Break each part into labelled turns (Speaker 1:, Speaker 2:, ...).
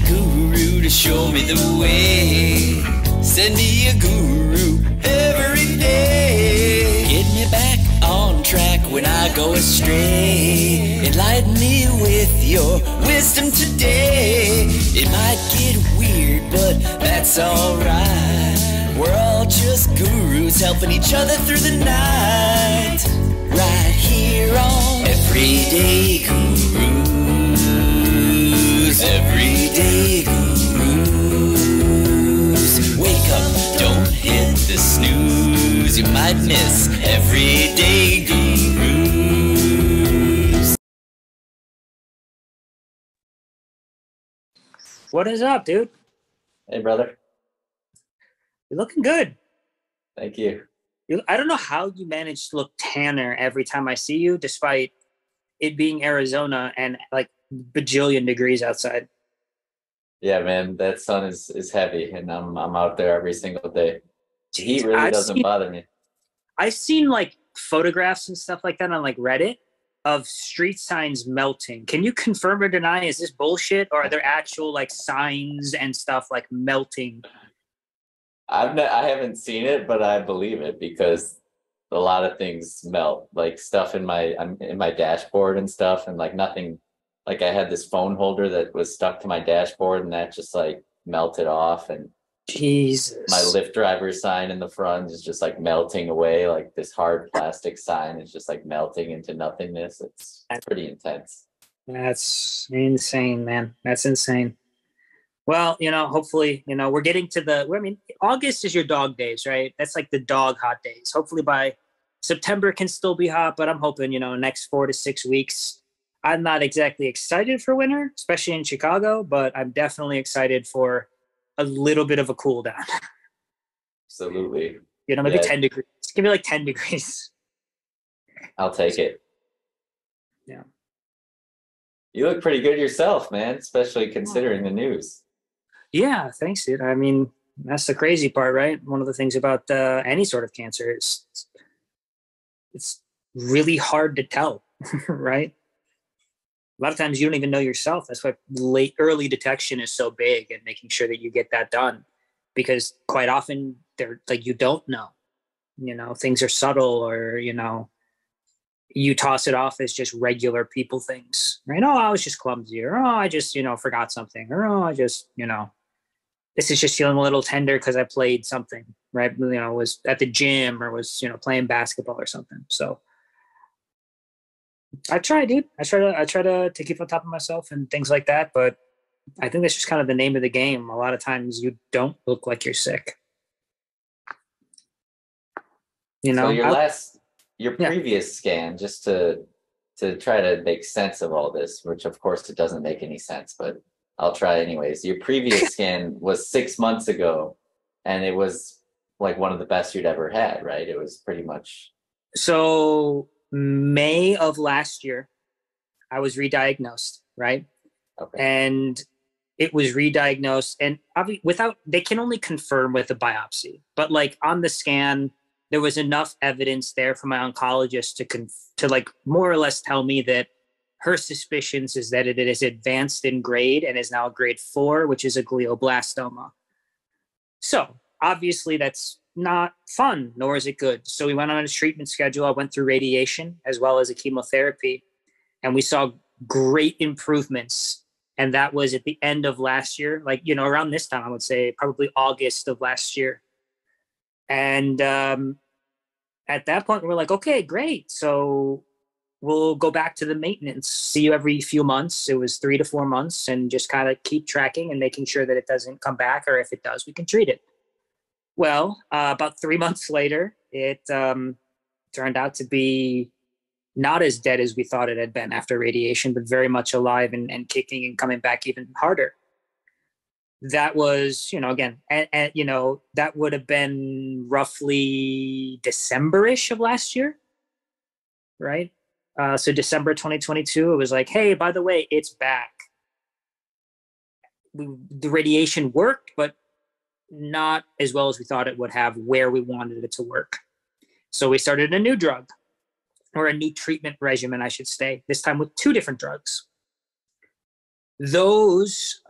Speaker 1: guru to show me the way. Send me a guru every day. Get me back on track when I go astray. Enlighten me with your wisdom today. It might get weird, but that's alright. We're all just gurus helping each other through the night. Right here on Everyday Gurus. Everyday Gurus. Wake up, don't hit the snooze. You might miss Everyday Gurus.
Speaker 2: What is up, dude?
Speaker 3: Hey, brother.
Speaker 2: You're looking good.
Speaker 3: Thank you.
Speaker 2: I don't know how you manage to look tanner every time I see you, despite it being Arizona and like bajillion degrees outside.
Speaker 3: Yeah, man, that sun is heavy, and I'm out there every single day. The heat really
Speaker 2: I've
Speaker 3: doesn't
Speaker 2: seen-
Speaker 3: bother me.
Speaker 2: I've seen like photographs and stuff like that on like Reddit of street signs melting. Can you confirm or deny? Is this bullshit, or are there actual like signs and stuff like melting?
Speaker 3: I haven't seen it, but I believe it because a lot of things melt, like stuff in my dashboard and stuff, and like nothing. Like I had this phone holder that was stuck to my dashboard, and that just like melted off, and
Speaker 2: Jesus.
Speaker 3: my Lyft driver sign in the front is just like melting away. Like this hard plastic sign is just like melting into nothingness. It's pretty intense.
Speaker 2: That's insane, man. That's insane. Well, hopefully, we're getting to August is your dog days, right? That's like the dog hot days. Hopefully by September can still be hot, but I'm hoping, next 4 to 6 weeks. I'm not exactly excited for winter, especially in Chicago, but I'm definitely excited for a little bit of a cool down.
Speaker 3: Absolutely.
Speaker 2: Maybe 10 degrees. It's going to be like 10 degrees.
Speaker 3: I'll take it.
Speaker 2: Yeah.
Speaker 3: You look pretty good yourself, man, especially considering the news.
Speaker 2: Yeah, thanks, dude. I mean, that's the crazy part, right? One of the things about any sort of cancer is it's really hard to tell, right? A lot of times you don't even know yourself. That's why early detection is so big, and making sure that you get that done, because quite often they're like, you don't know, things are subtle, or, you toss it off as just regular people things, right? Oh, I was just clumsy, or, oh, I just, forgot something, or, oh, I just, this is just feeling a little tender because I played something, right? Was at the gym, or was, playing basketball or something. So I try, dude. I try to keep on top of myself and things like that. But I think that's just kind of the name of the game. A lot of times you don't look like you're sick.
Speaker 3: So your previous scan, just to try to make sense of all this, which of course it doesn't make any sense, but I'll try anyways. Your previous scan was 6 months ago, and it was like one of the best you'd ever had, right? It was pretty much. So
Speaker 2: May of last year, I was re-diagnosed, right?
Speaker 3: Okay.
Speaker 2: And it was re-diagnosed, and they can only confirm with a biopsy, but like on the scan, there was enough evidence there from my oncologist to like more or less tell me that her suspicions is that it is advanced in grade and is now grade 4, which is a glioblastoma. So obviously that's not fun, nor is it good. So we went on a treatment schedule. I went through radiation as well as a chemotherapy, and we saw great improvements. And that was at the end of last year, like, around this time, I would say probably August of last year. And at that point, we're like, okay, great. So we'll go back to the maintenance, see you every few months. It was 3 to 4 months, and just kind of keep tracking and making sure that it doesn't come back, or if it does, we can treat it. Well, about 3 months later, it turned out to be not as dead as we thought it had been after radiation, but very much alive and kicking and coming back even harder. That was, again, and that would have been roughly December-ish of last year, right? So December 2022, it was like, hey, by the way, it's back. The radiation worked, but not as well as we thought it would have where we wanted it to work. So we started a new drug, or a new treatment regimen, I should say, this time with 2 different drugs. Those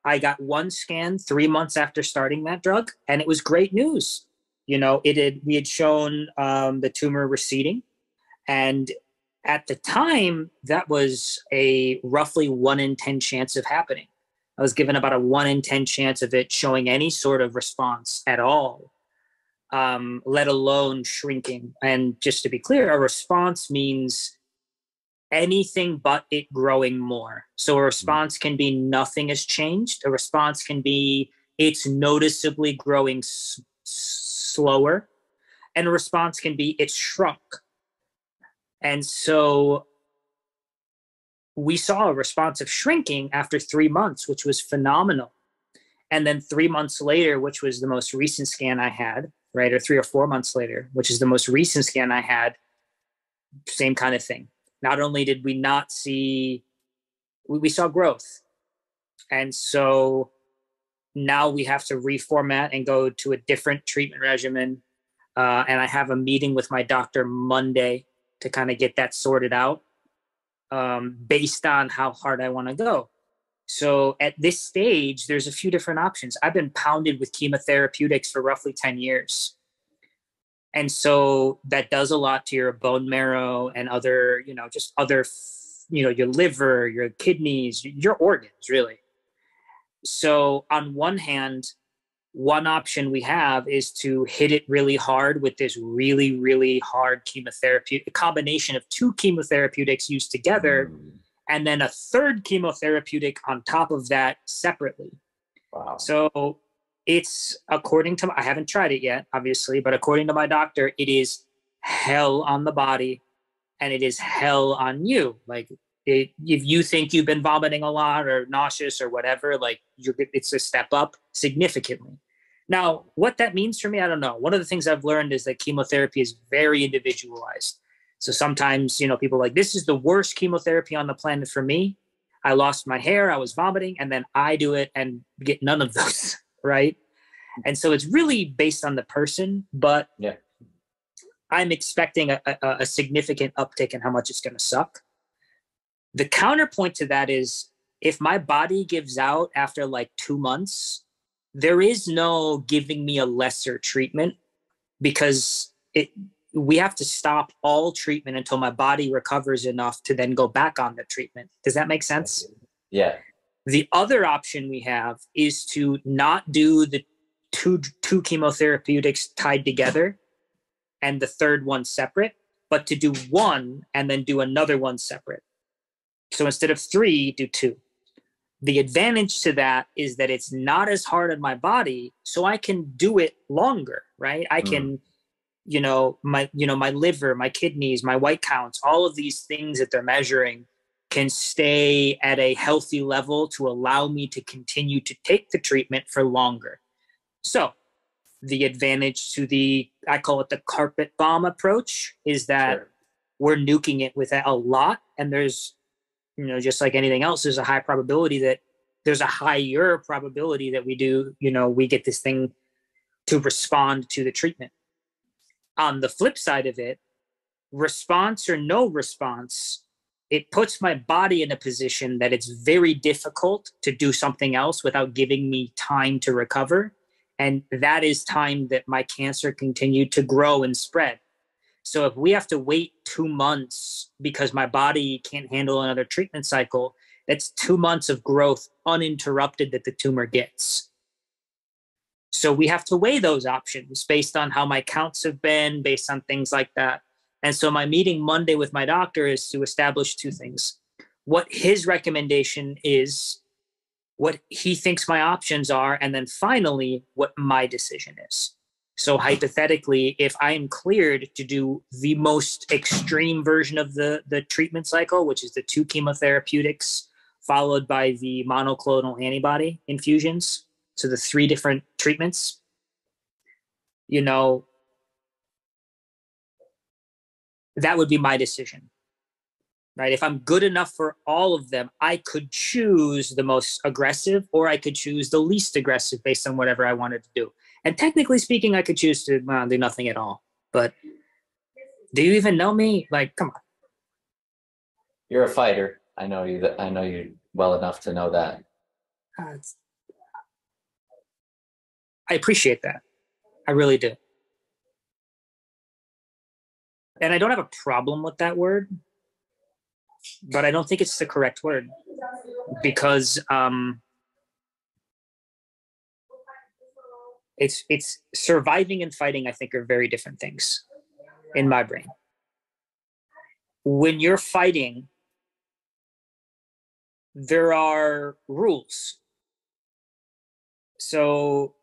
Speaker 2: I got one scan 3 months after starting that drug, and it was great news. We had shown the tumor receding, and at the time, that was a roughly 1 in 10 chance of happening. I was given about a 1 in 10 chance of it showing any sort of response at all, let alone shrinking. And just to be clear, a response means anything but it growing more. So a response can be nothing has changed. A response can be it's noticeably growing slower. And a response can be it's shrunk. And so we saw a response of shrinking after 3 months, which was phenomenal. And then 3 months later, which was the most recent scan I had, right, or 3 or 4 months later, which is the most recent scan I had, same kind of thing. Not only did we not see, we saw growth. And so now we have to reformat and go to a different treatment regimen. And I have a meeting with my doctor Monday to kind of get that sorted out based on how hard I want to go. So at this stage, there's a few different options. I've been pounded with chemotherapeutics for roughly 10 years. And so that does a lot to your bone marrow and other, just other, your liver, your kidneys, your organs, really. So on one hand, one option we have is to hit it really hard with this really, really hard chemotherapy, a combination of 2 chemotherapeutics used together, and then a third chemotherapeutic on top of that separately.
Speaker 3: Wow.
Speaker 2: So it's, according to, I haven't tried it yet, obviously, but according to my doctor, it is hell on the body and it is hell on you. Like, if you think you've been vomiting a lot or nauseous or whatever, like it's a step up significantly. Now, what that means for me, I don't know. One of the things I've learned is that chemotherapy is very individualized. So sometimes, people are like, this is the worst chemotherapy on the planet for me. I lost my hair, I was vomiting, and then I do it and get none of those, right? And so it's really based on the person, but
Speaker 3: yeah,
Speaker 2: I'm expecting a significant uptick in how much it's going to suck. The counterpoint to that is if my body gives out after like 2 months, there is no giving me a lesser treatment because we have to stop all treatment until my body recovers enough to then go back on the treatment. Does that make sense?
Speaker 3: Yeah.
Speaker 2: The other option we have is to not do the two chemotherapeutics tied together and the third one separate, but to do one and then do another one separate. So instead of 3, do 2. The advantage to that is that it's not as hard on my body, so I can do it longer, right? I can, my liver, my kidneys, my white counts, all of these things that they're measuring can stay at a healthy level to allow me to continue to take the treatment for longer. So the advantage to I call it the carpet bomb approach, is that we're nuking it with a lot, and there's, just like anything else, there's a higher probability that we do, we get this thing to respond to the treatment. On the flip side of it, response or no response, it puts my body in a position that it's very difficult to do something else without giving me time to recover. And that is time that my cancer continued to grow and spread. So if we have to wait 2 months because my body can't handle another treatment cycle, that's 2 months of growth uninterrupted that the tumor gets. So we have to weigh those options based on how my counts have been, based on things like that. And so my meeting Monday with my doctor is to establish 2 things. What his recommendation is, what he thinks my options are, and then finally, what my decision is. So hypothetically, if I am cleared to do the most extreme version of the treatment cycle, which is the 2 chemotherapeutics followed by the monoclonal antibody infusions, so the 3 different treatments, that would be my decision, right? If I'm good enough for all of them, I could choose the most aggressive, or I could choose the least aggressive based on whatever I wanted to do. And technically speaking, I could choose to do nothing at all. But do you even know me? Like, come on.
Speaker 3: You're a fighter. I know you well enough to know that.
Speaker 2: I appreciate that. I really do. And I don't have a problem with that word, but I don't think it's the correct word because it's surviving and fighting, I think, are very different things in my brain. When you're fighting, there are rules. So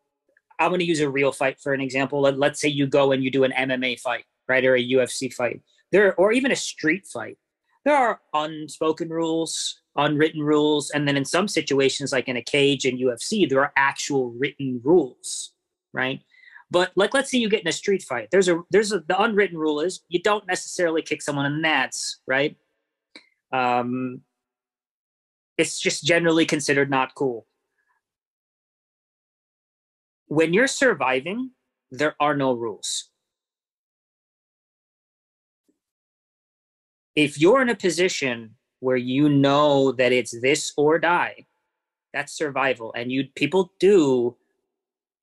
Speaker 2: I'm going to use a real fight for an example. Let's say you go and you do an MMA fight, right? Or a UFC fight, or even a street fight. There are unspoken rules, unwritten rules. And then in some situations, like in a cage in UFC, there are actual written rules, right? But like, let's say you get in a street fight. The unwritten rule is you don't necessarily kick someone in the nads, right? It's just generally considered not cool. When you're surviving, there are no rules. If you're in a position where you know that it's this or die, that's survival. And people do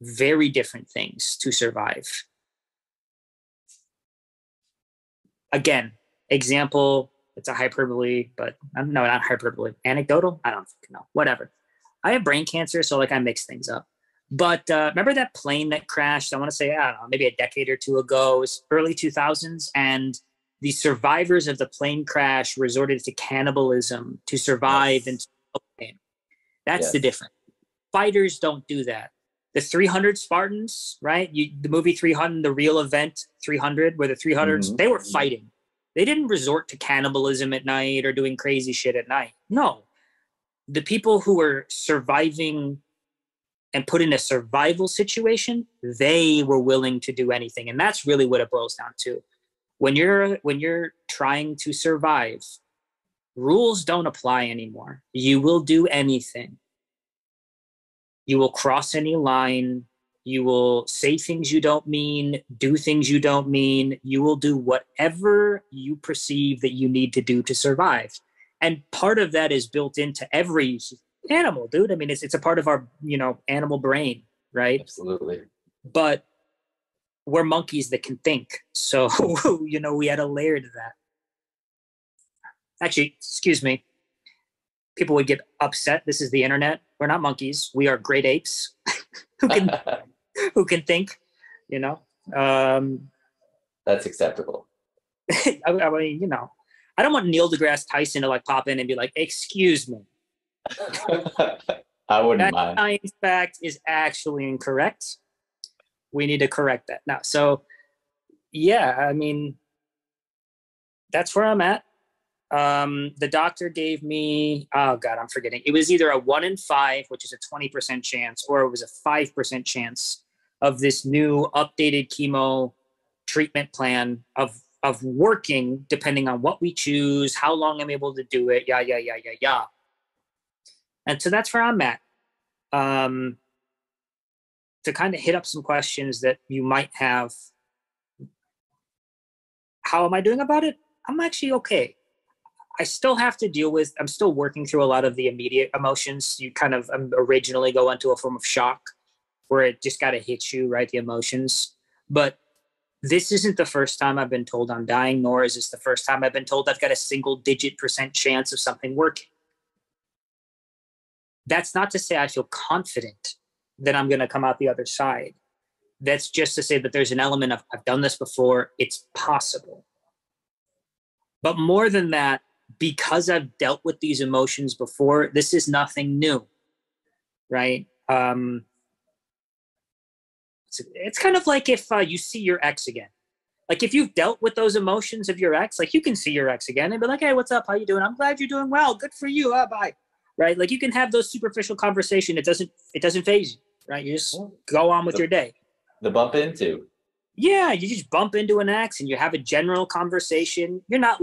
Speaker 2: very different things to survive. Again, example, it's a hyperbole, but no, not hyperbole. Anecdotal? I don't know. Whatever. I have brain cancer, so like I mix things up. But remember that plane that crashed? I want to say, I don't know, maybe a decade or two ago. It was early 2000s, and the survivors of the plane crash resorted to cannibalism to survive. Yes. And that's the difference. Fighters don't do that. The 300 Spartans, right? The movie 300, the real event 300, where the 300s, they were fighting. They didn't resort to cannibalism at night or doing crazy shit at night. No. The people who were surviving and put in a survival situation, they were willing to do anything. And that's really what it boils down to. When you're trying to survive, rules don't apply anymore. You will do anything. You will cross any line. You will say things you don't mean, do things you don't mean. You will do whatever you perceive that you need to do to survive. And part of that is built into every animal, dude. I mean, it's a part of our, animal brain, right?
Speaker 3: Absolutely.
Speaker 2: But we're monkeys that can think. So, we had a layer to that. Actually, excuse me. People would get upset. This is the internet. We're not monkeys. We are great apes who can think,
Speaker 3: That's acceptable.
Speaker 2: I mean, I don't want Neil deGrasse Tyson to pop in and be like, excuse me.
Speaker 3: I wouldn't
Speaker 2: that
Speaker 3: mind.
Speaker 2: Science fact is actually incorrect. We need to correct that now. So, yeah, I mean, that's where I'm at. The doctor gave me, oh God, I'm forgetting. It was either a 1 in 5, which is a 20% chance, or it was a 5% chance of this new updated chemo treatment plan of working depending on what we choose, how long I'm able to do it, yeah. And so that's where I'm at. To kind of hit up some questions that you might have. How am I doing about it? I'm actually okay. I still have to deal with, I'm still working through a lot of the immediate emotions. You kind of originally go into a form of shock where it just got to hit you, right? The emotions. But this isn't the first time I've been told I'm dying, nor is this the first time I've been told I've got a single-digit % chance of something working. That's not to say I feel confident that I'm going to come out the other side. That's just to say that there's an element of, I've done this before, it's possible. But more than that, because I've dealt with these emotions before, this is nothing new, right? It's kind of like if you see your ex again. Like if you've dealt with those emotions of your ex, you can see your ex again and be like, hey, what's up? How you doing? I'm glad you're doing well. Good for you. Bye. Right? You can have those superficial conversation. It doesn't faze you, right? You just go on with your day.
Speaker 3: The bump into.
Speaker 2: Yeah, you just bump into an ex and you have a general conversation. You're not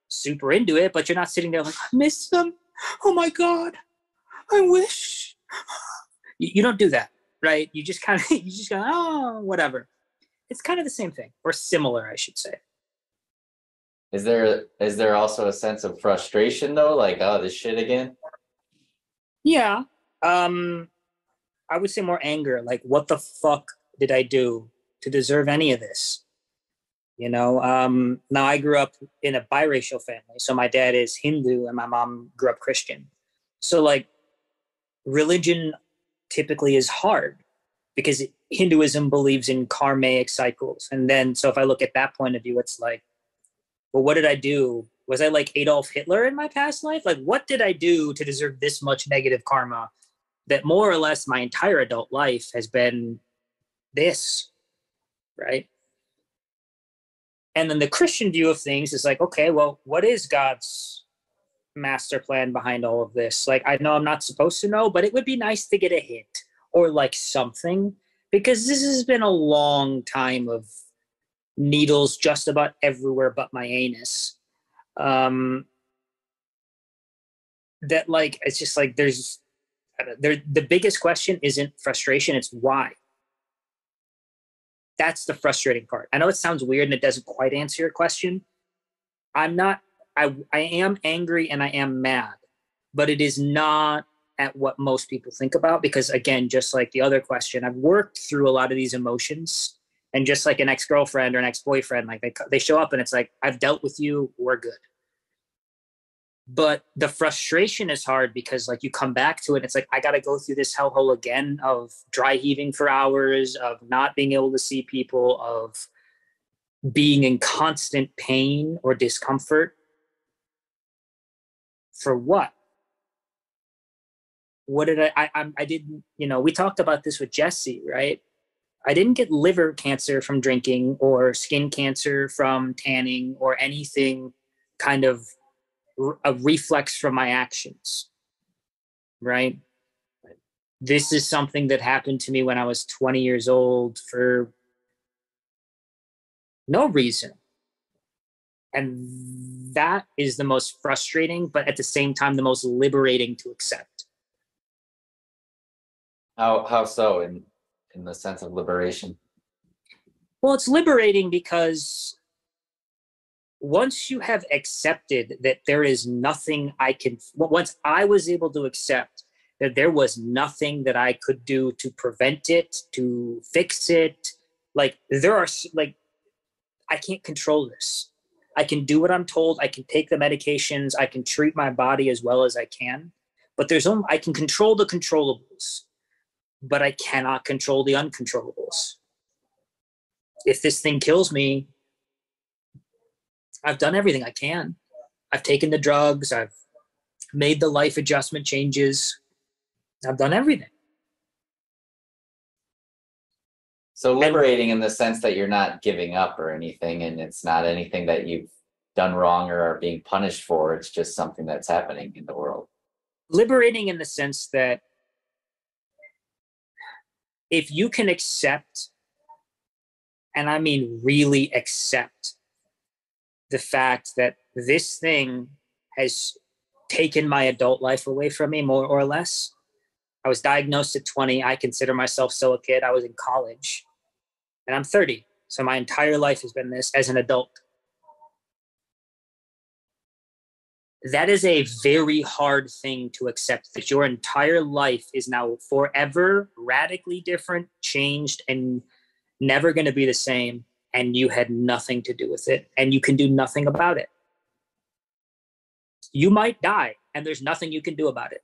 Speaker 2: super into it, but you're not sitting there I miss them. Oh my God. I wish. You don't do that, right? You just go, oh, whatever. It's kind of the same thing, or similar, I should say.
Speaker 3: Is there also a sense of frustration though? Oh, this shit again?
Speaker 2: Yeah. I would say more anger. Like, what the fuck did I do to deserve any of this? You know, now I grew up in a biracial family. So my dad is Hindu and my mom grew up Christian. So like religion typically is hard because Hinduism believes in karmic cycles. And then, so if I look at that point of view, it's like, well, what did I do? Was I like Adolf Hitler in my past life? Like, what did I do to deserve this much negative karma that more or less my entire adult life has been this, right? And then the Christian view of things is like, okay, well, what is God's master plan behind all of this? Like, I know I'm not supposed to know, but it would be nice to get a hint or like something, because this has been a long time of needles just about everywhere but my anus. That like, it's just like, the biggest question isn't frustration, it's why. That's the frustrating part. I know it sounds weird and it doesn't quite answer your question. I am angry and I am mad, but it is not at what most people think about, because again, just like the other question, I've worked through a lot of these emotions, and just like an ex-girlfriend or an ex-boyfriend, like they show up and it's like, I've dealt with you, we're good. But the frustration is hard because like you come back to it, it's like, I got to go through this hellhole again of dry heaving for hours, of not being able to see people, of being in constant pain or discomfort. For what? What did I didn't, you know, we talked about this with Jesse, right? I didn't get liver cancer from drinking or skin cancer from tanning or anything kind of a reflex from my actions, right? This is something that happened to me when I was 20 years old for no reason. And that is the most frustrating, but at the same time, the most liberating to accept.
Speaker 3: How so in the sense of liberation?
Speaker 2: Well, it's liberating because once you have accepted that there is nothing once I was able to accept that there was nothing that I could do to prevent it, to fix it, like I can't control this. I can do what I'm told. I can take the medications. I can treat my body as well as I can. But I can control the controllables, but I cannot control the uncontrollables. If this thing kills me, I've done everything I can. I've taken the drugs. I've made the life adjustment changes. I've done everything.
Speaker 3: So liberating in the sense that you're not giving up or anything, and it's not anything that you've done wrong or are being punished for. It's just something that's happening in the world.
Speaker 2: Liberating in the sense that if you can accept, and I mean really accept, the fact that this thing has taken my adult life away from me, more or less. I was diagnosed at 20. I consider myself still a kid. I was in college and I'm 30. So my entire life has been this as an adult. That is a very hard thing to accept, that your entire life is now forever radically different, changed, and never going to be the same. And you had nothing to do with it, and you can do nothing about it. You might die, and there's nothing you can do about it.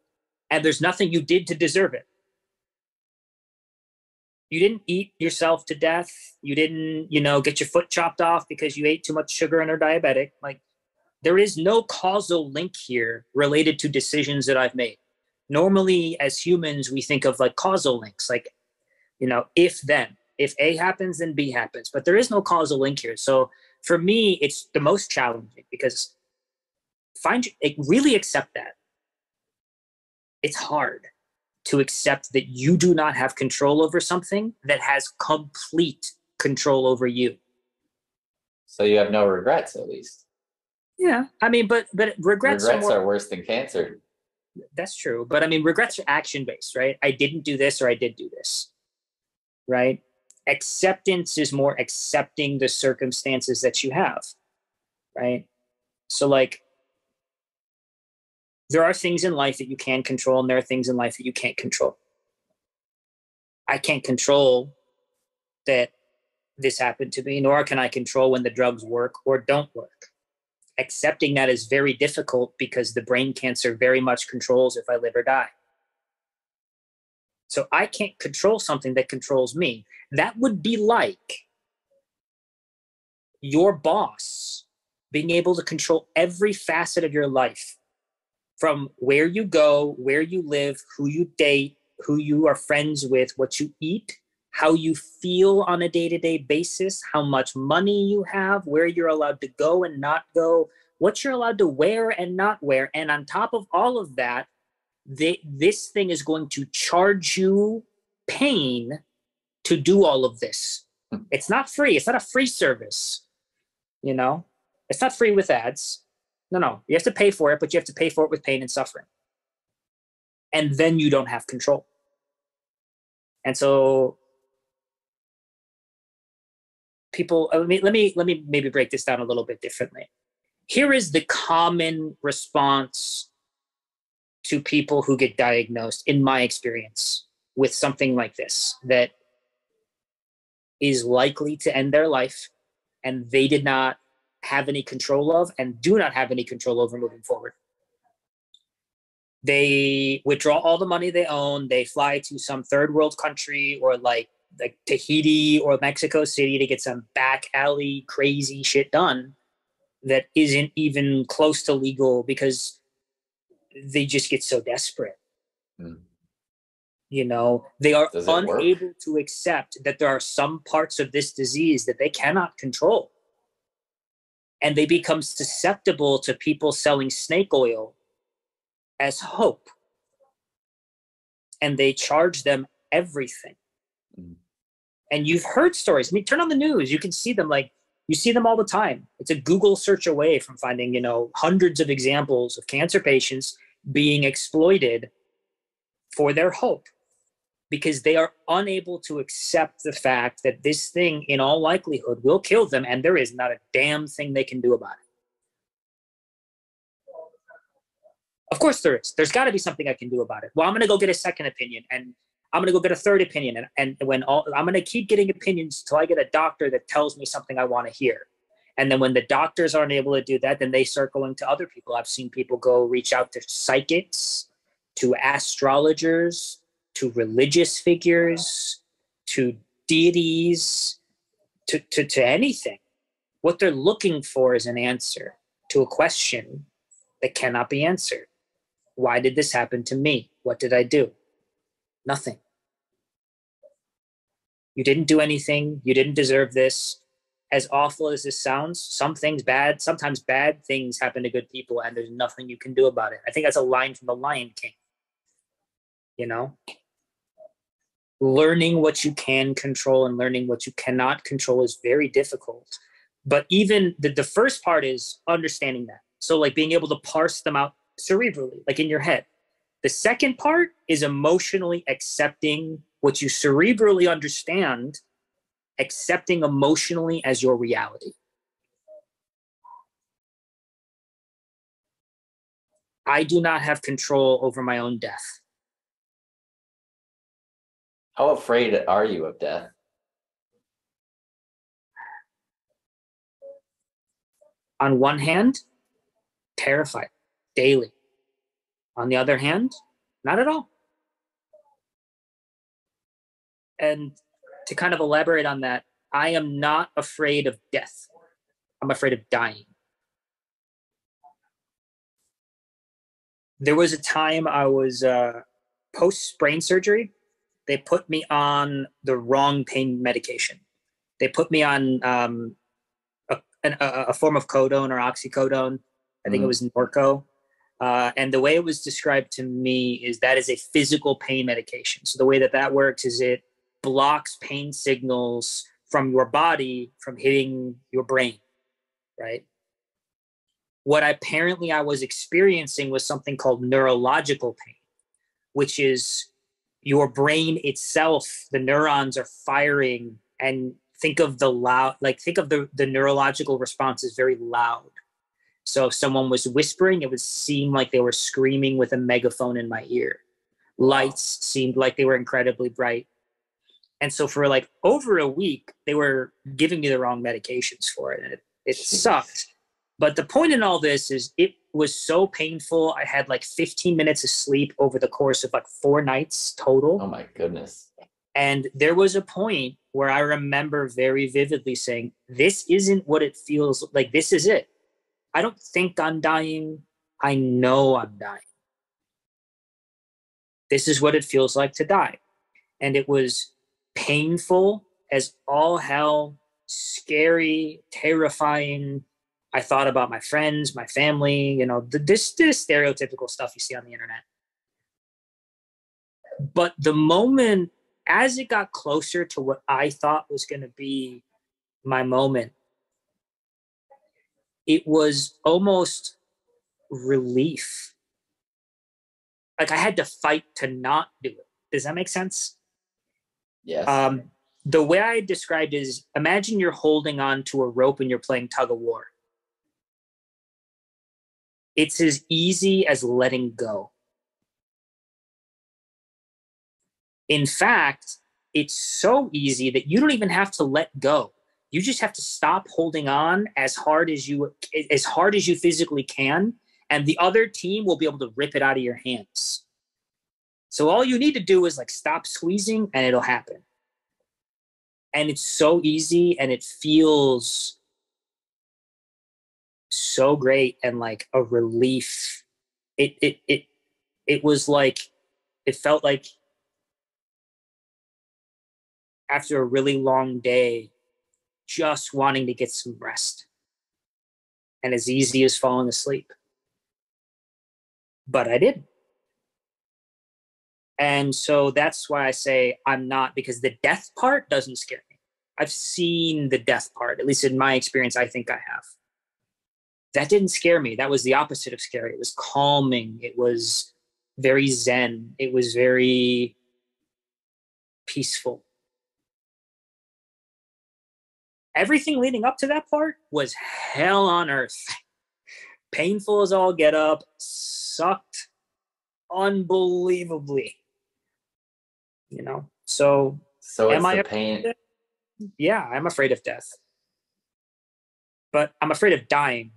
Speaker 2: And there's nothing you did to deserve it. You didn't eat yourself to death. You didn't, get your foot chopped off because you ate too much sugar and are diabetic. Like, there is no causal link here related to decisions that I've made. Normally, as humans, we think of like causal links, like, if then. If A happens, then B happens. But there is no causal link here. So for me, it's the most challenging because really accept that. It's hard to accept that you do not have control over something that has complete control over you.
Speaker 3: So you have no regrets, at least.
Speaker 2: Yeah. I mean, but regrets
Speaker 3: are worse than cancer.
Speaker 2: That's true. But I mean, regrets are action-based, right? I didn't do this or I did do this, right? Acceptance is more accepting the circumstances that you have, right? So like, there are things in life that you can control and there are things in life that you can't control. I can't control that this happened to me, nor can I control when the drugs work or don't work. Accepting that is very difficult because the brain cancer very much controls if I live or die. So I can't control something that controls me. That would be like your boss being able to control every facet of your life, from where you go, where you live, who you date, who you are friends with, what you eat, how you feel on a day-to-day basis, how much money you have, where you're allowed to go and not go, what you're allowed to wear and not wear. And on top of all of that, this thing is going to charge you pain to do all of this. It's not free. It's not a free service. You know, it's not free with ads. No. You have to pay for it, but you have to pay for it with pain and suffering. And then you don't have control. And so people, let me maybe break this down a little bit differently. Here is the common response to people who get diagnosed, in my experience, with something like this, that is likely to end their life and they did not have any control of and do not have any control over moving forward. They withdraw all the money they own. They fly to some third world country or like Tahiti or Mexico City to get some back alley crazy shit done that isn't even close to legal because they just get so desperate. You know, they are unable to accept that there are some parts of this disease that they cannot control. And they become susceptible to people selling snake oil as hope. And they charge them everything. And you've heard stories. I mean, turn on the news. You can see them, like, you see them all the time. It's a Google search away from finding, you know, hundreds of examples of cancer patients being exploited for their hope because they are unable to accept the fact that this thing, in all likelihood, will kill them, and there is not a damn thing they can do about it. Of course there is. There's got to be something I can do about it. Well, I'm going to go get a second opinion, and I'm going to go get a third opinion, and I'm going to keep getting opinions until I get a doctor that tells me something I want to hear. And then when the doctors aren't able to do that, then they start going to other people. I've seen people go reach out to psychics, to astrologers, to religious figures, to deities, to anything. What they're looking for is an answer to a question that cannot be answered. Why did this happen to me? What did I do? Nothing. You didn't do anything. You didn't deserve this. As awful as this sounds, sometimes bad things happen to good people, and there's nothing you can do about it. I think that's a line from The Lion King. You know? Learning what you can control and learning what you cannot control is very difficult. But even the first part is understanding that. So like being able to parse them out cerebrally, like in your head. The second part is emotionally accepting what you cerebrally understand, accepting emotionally as your reality. I do not have control over my own death.
Speaker 3: How afraid are you of death?
Speaker 2: On one hand, terrified daily. On the other hand, not at all. And to kind of elaborate on that, I am not afraid of death. I'm afraid of dying. There was a time I was post-brain surgery. They put me on the wrong pain medication. They put me on a form of codone or oxycodone. I think it was Norco. And the way it was described to me is that is a physical pain medication. So the way that works is it blocks pain signals from your body from hitting your brain, right? What apparently I was experiencing was something called neurological pain, which is your brain itself, the neurons are firing, and think of the neurological response is very loud. So if someone was whispering, it would seem like they were screaming with a megaphone in my ear. Lights seemed like they were incredibly bright. And so for like over a week, they were giving me the wrong medications for it. And it sucked. But the point in all this is it was so painful. I had like 15 minutes of sleep over the course of like 4 nights total.
Speaker 3: Oh my goodness.
Speaker 2: And there was a point where I remember very vividly saying, this isn't what it feels like. This is it. I don't think I'm dying. I know I'm dying. This is what it feels like to die. And it was painful as all hell, scary, terrifying. I thought about my friends, my family, you know, this stereotypical stuff you see on the internet. But the moment, as it got closer to what I thought was going to be my moment, it was almost relief. Like I had to fight to not do it. Does that make sense?
Speaker 3: Yes.
Speaker 2: The way I described it is, imagine you're holding on to a rope and you're playing tug of war. It's as easy as letting go. In fact, it's so easy that you don't even have to let go. You just have to stop holding on as hard as you physically can, and the other team will be able to rip it out of your hands. So all you need to do is like stop squeezing and it'll happen. And it's so easy and it feels so great and like a relief. It was like, it felt like after a really long day, just wanting to get some rest. And as easy as falling asleep. But I didn't. And so that's why I say I'm not, because the death part doesn't scare me. I've seen the death part, at least in my experience, I think I have. That didn't scare me. That was the opposite of scary. It was calming. It was very zen. It was very peaceful. Everything leading up to that part was hell on earth. Painful as all get up. Sucked unbelievably. You know? So
Speaker 3: it's the pain.
Speaker 2: Yeah, I'm afraid of death. But I'm afraid of dying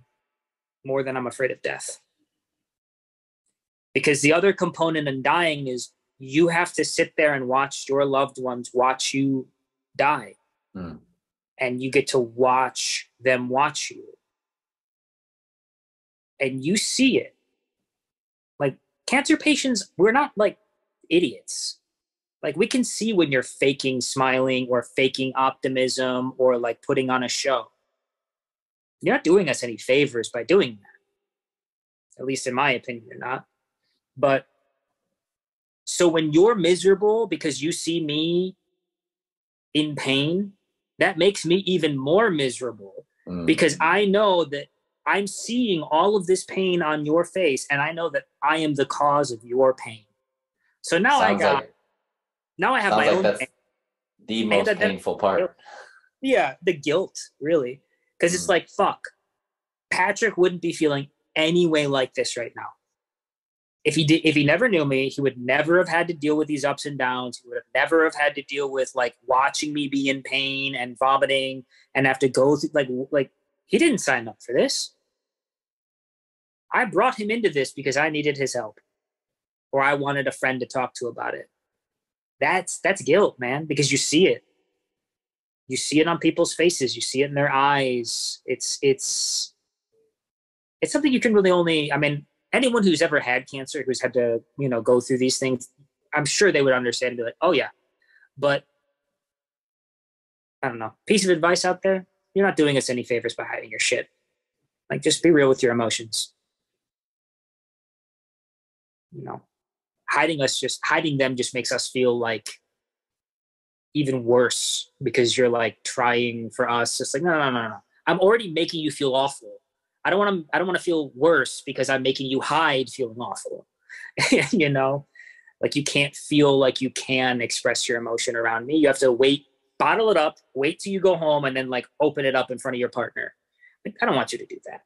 Speaker 2: more than I'm afraid of death. Because the other component in dying is you have to sit there and watch your loved ones watch you die.
Speaker 3: Mm.
Speaker 2: And you get to watch them watch you. And you see it. Like, cancer patients, we're not like idiots. Like, we can see when you're faking smiling or faking optimism or like putting on a show. You're not doing us any favors by doing that. At least in my opinion, you're not. But so when you're miserable because you see me in pain, that makes me even more miserable because I know that I'm seeing all of this pain on your face and I know that I am the cause of your pain. So now I have my own
Speaker 3: that's
Speaker 2: pain.
Speaker 3: The most painful part.
Speaker 2: Yeah, the guilt, really. Because it's like, fuck, Patrick wouldn't be feeling any way like this right now. If he never knew me, he would never have had to deal with these ups and downs. He would have never have had to deal with like watching me be in pain and vomiting and have to go through like he didn't sign up for this. I brought him into this because I needed his help or I wanted a friend to talk to about it. That's guilt, man, because you see it. You see it on people's faces. You see it in their eyes. It's something you can really only, I mean, anyone who's ever had cancer, who's had to, you know, go through these things, I'm sure they would understand and be like, oh yeah. But I don't know. Piece of advice out there, you're not doing us any favors by hiding your shit. Like, just be real with your emotions. You know, hiding them just makes us feel like even worse because you're like trying for us. It's like, no. I'm already making you feel awful. I don't want to feel worse because I'm making you hide feeling awful. You know, like you can't feel like you can express your emotion around me. You have to wait, bottle it up, wait till you go home and then like open it up in front of your partner. Like, I don't want you to do that.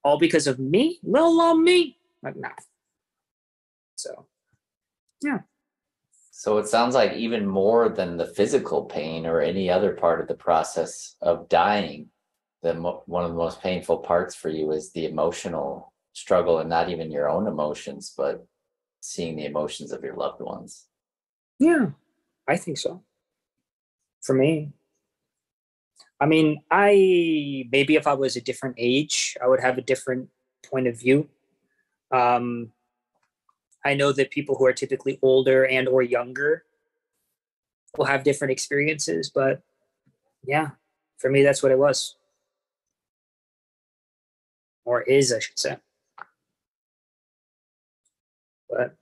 Speaker 2: All because of me? Little old me? Like, nah. So, yeah.
Speaker 3: So it sounds like even more than the physical pain or any other part of the process of dying, one of the most painful parts for you is the emotional struggle, and not even your own emotions, but seeing the emotions of your loved ones.
Speaker 2: Yeah, I think so. For me, I mean, maybe if I was a different age, I would have a different point of view. I know that people who are typically older and or younger will have different experiences, but yeah, for me, that's what it was. Or is, I should say. But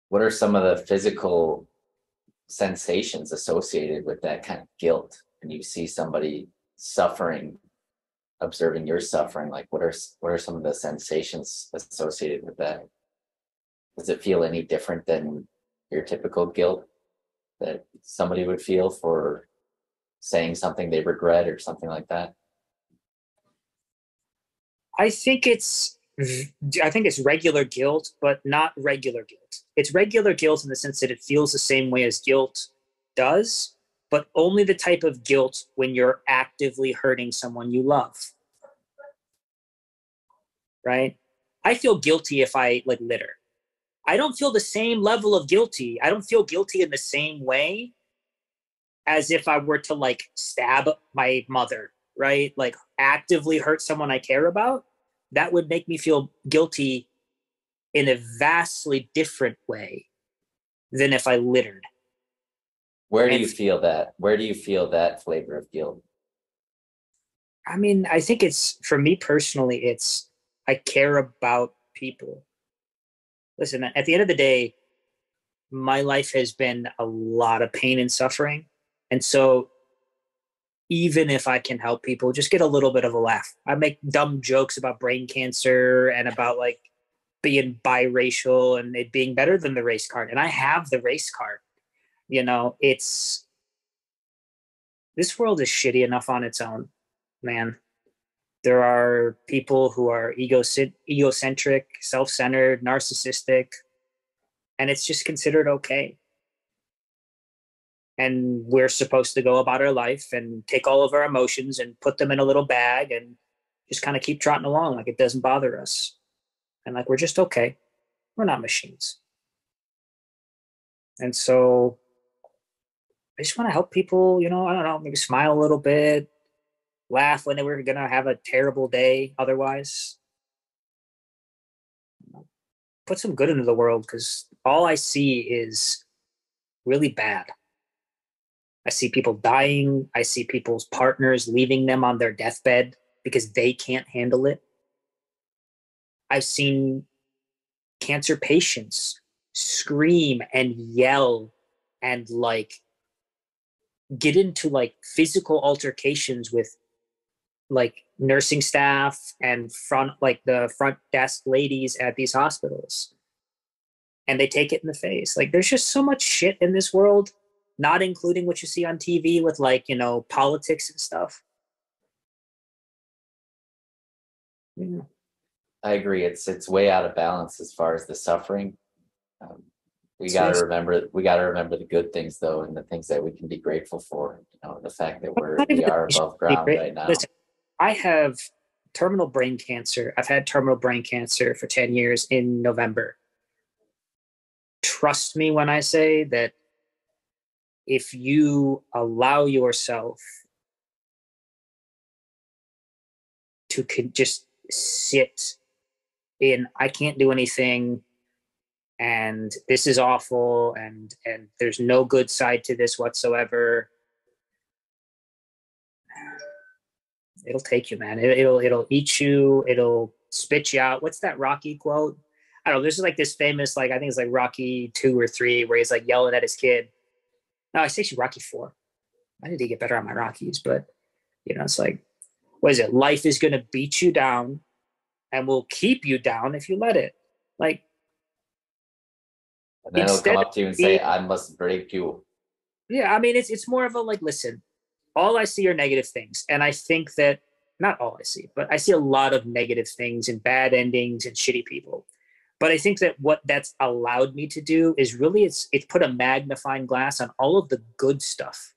Speaker 3: what are some of the physical sensations associated with that kind of guilt? When you see somebody suffering, observing your suffering, like what are some of the sensations associated with that? Does it feel any different than your typical guilt that somebody would feel for saying something they regret or something like that?
Speaker 2: I think it's regular guilt, but not regular guilt. It's regular guilt in the sense that it feels the same way as guilt does, but only the type of guilt when you're actively hurting someone you love. Right? I feel guilty if I like litter. I don't feel the same level of guilty. I don't feel guilty in the same way as if I were to like stab my mother, right? Like actively hurt someone I care about. That would make me feel guilty in a vastly different way than if I littered.
Speaker 3: Where do you feel that? Where do you feel that flavor of guilt?
Speaker 2: I mean, I think it's, for me personally, it's, I care about people. Listen, at the end of the day, my life has been a lot of pain and suffering. And so even if I can help people, just get a little bit of a laugh. I make dumb jokes about brain cancer and about like being biracial and it being better than the race card. And I have the race card. You know, this world is shitty enough on its own, man. There are people who are egocentric, self-centered, narcissistic, and it's just considered okay. And we're supposed to go about our life and take all of our emotions and put them in a little bag and just kind of keep trotting along like it doesn't bother us. And like we're just okay. We're not machines. And so I just want to help people, you know, I don't know, maybe smile a little bit, laugh when they were going to have a terrible day otherwise. Put some good into the world, because all I see is really bad. I see people dying. I see people's partners leaving them on their deathbed because they can't handle it. I've seen cancer patients scream and yell and like get into like physical altercations with like nursing staff and the front desk ladies at these hospitals. And they take it in the face. Like there's just so much shit in this world, not including what you see on TV with like, you know, politics and stuff. Yeah.
Speaker 3: I agree. It's way out of balance as far as the suffering. We got to remember the good things though, and the things that we can be grateful for. You know, the fact that we are above ground right now.
Speaker 2: Listen, I have terminal brain cancer. I've had terminal brain cancer for 10 years in November. Trust me when I say that if you allow yourself to just sit in, I can't do anything, and this is awful, and there's no good side to this whatsoever, it'll take you, man. It'll eat you. It'll spit you out. What's that Rocky quote? I don't know. There's like this famous, like, I think it's like Rocky 2 or 3, where he's like yelling at his kid. No, I say Rocky 4. I need to get better on my Rockies, but you know, it's like, what is it? Life is going to beat you down and will keep you down if you let it. Like,
Speaker 3: and then it'll come up to you and say, I must break you.
Speaker 2: Yeah, I mean, it's more of a like, listen, all I see are negative things. And I think that, not all I see, but I see a lot of negative things and bad endings and shitty people. But I think that what that's allowed me to do is really it's put a magnifying glass on all of the good stuff.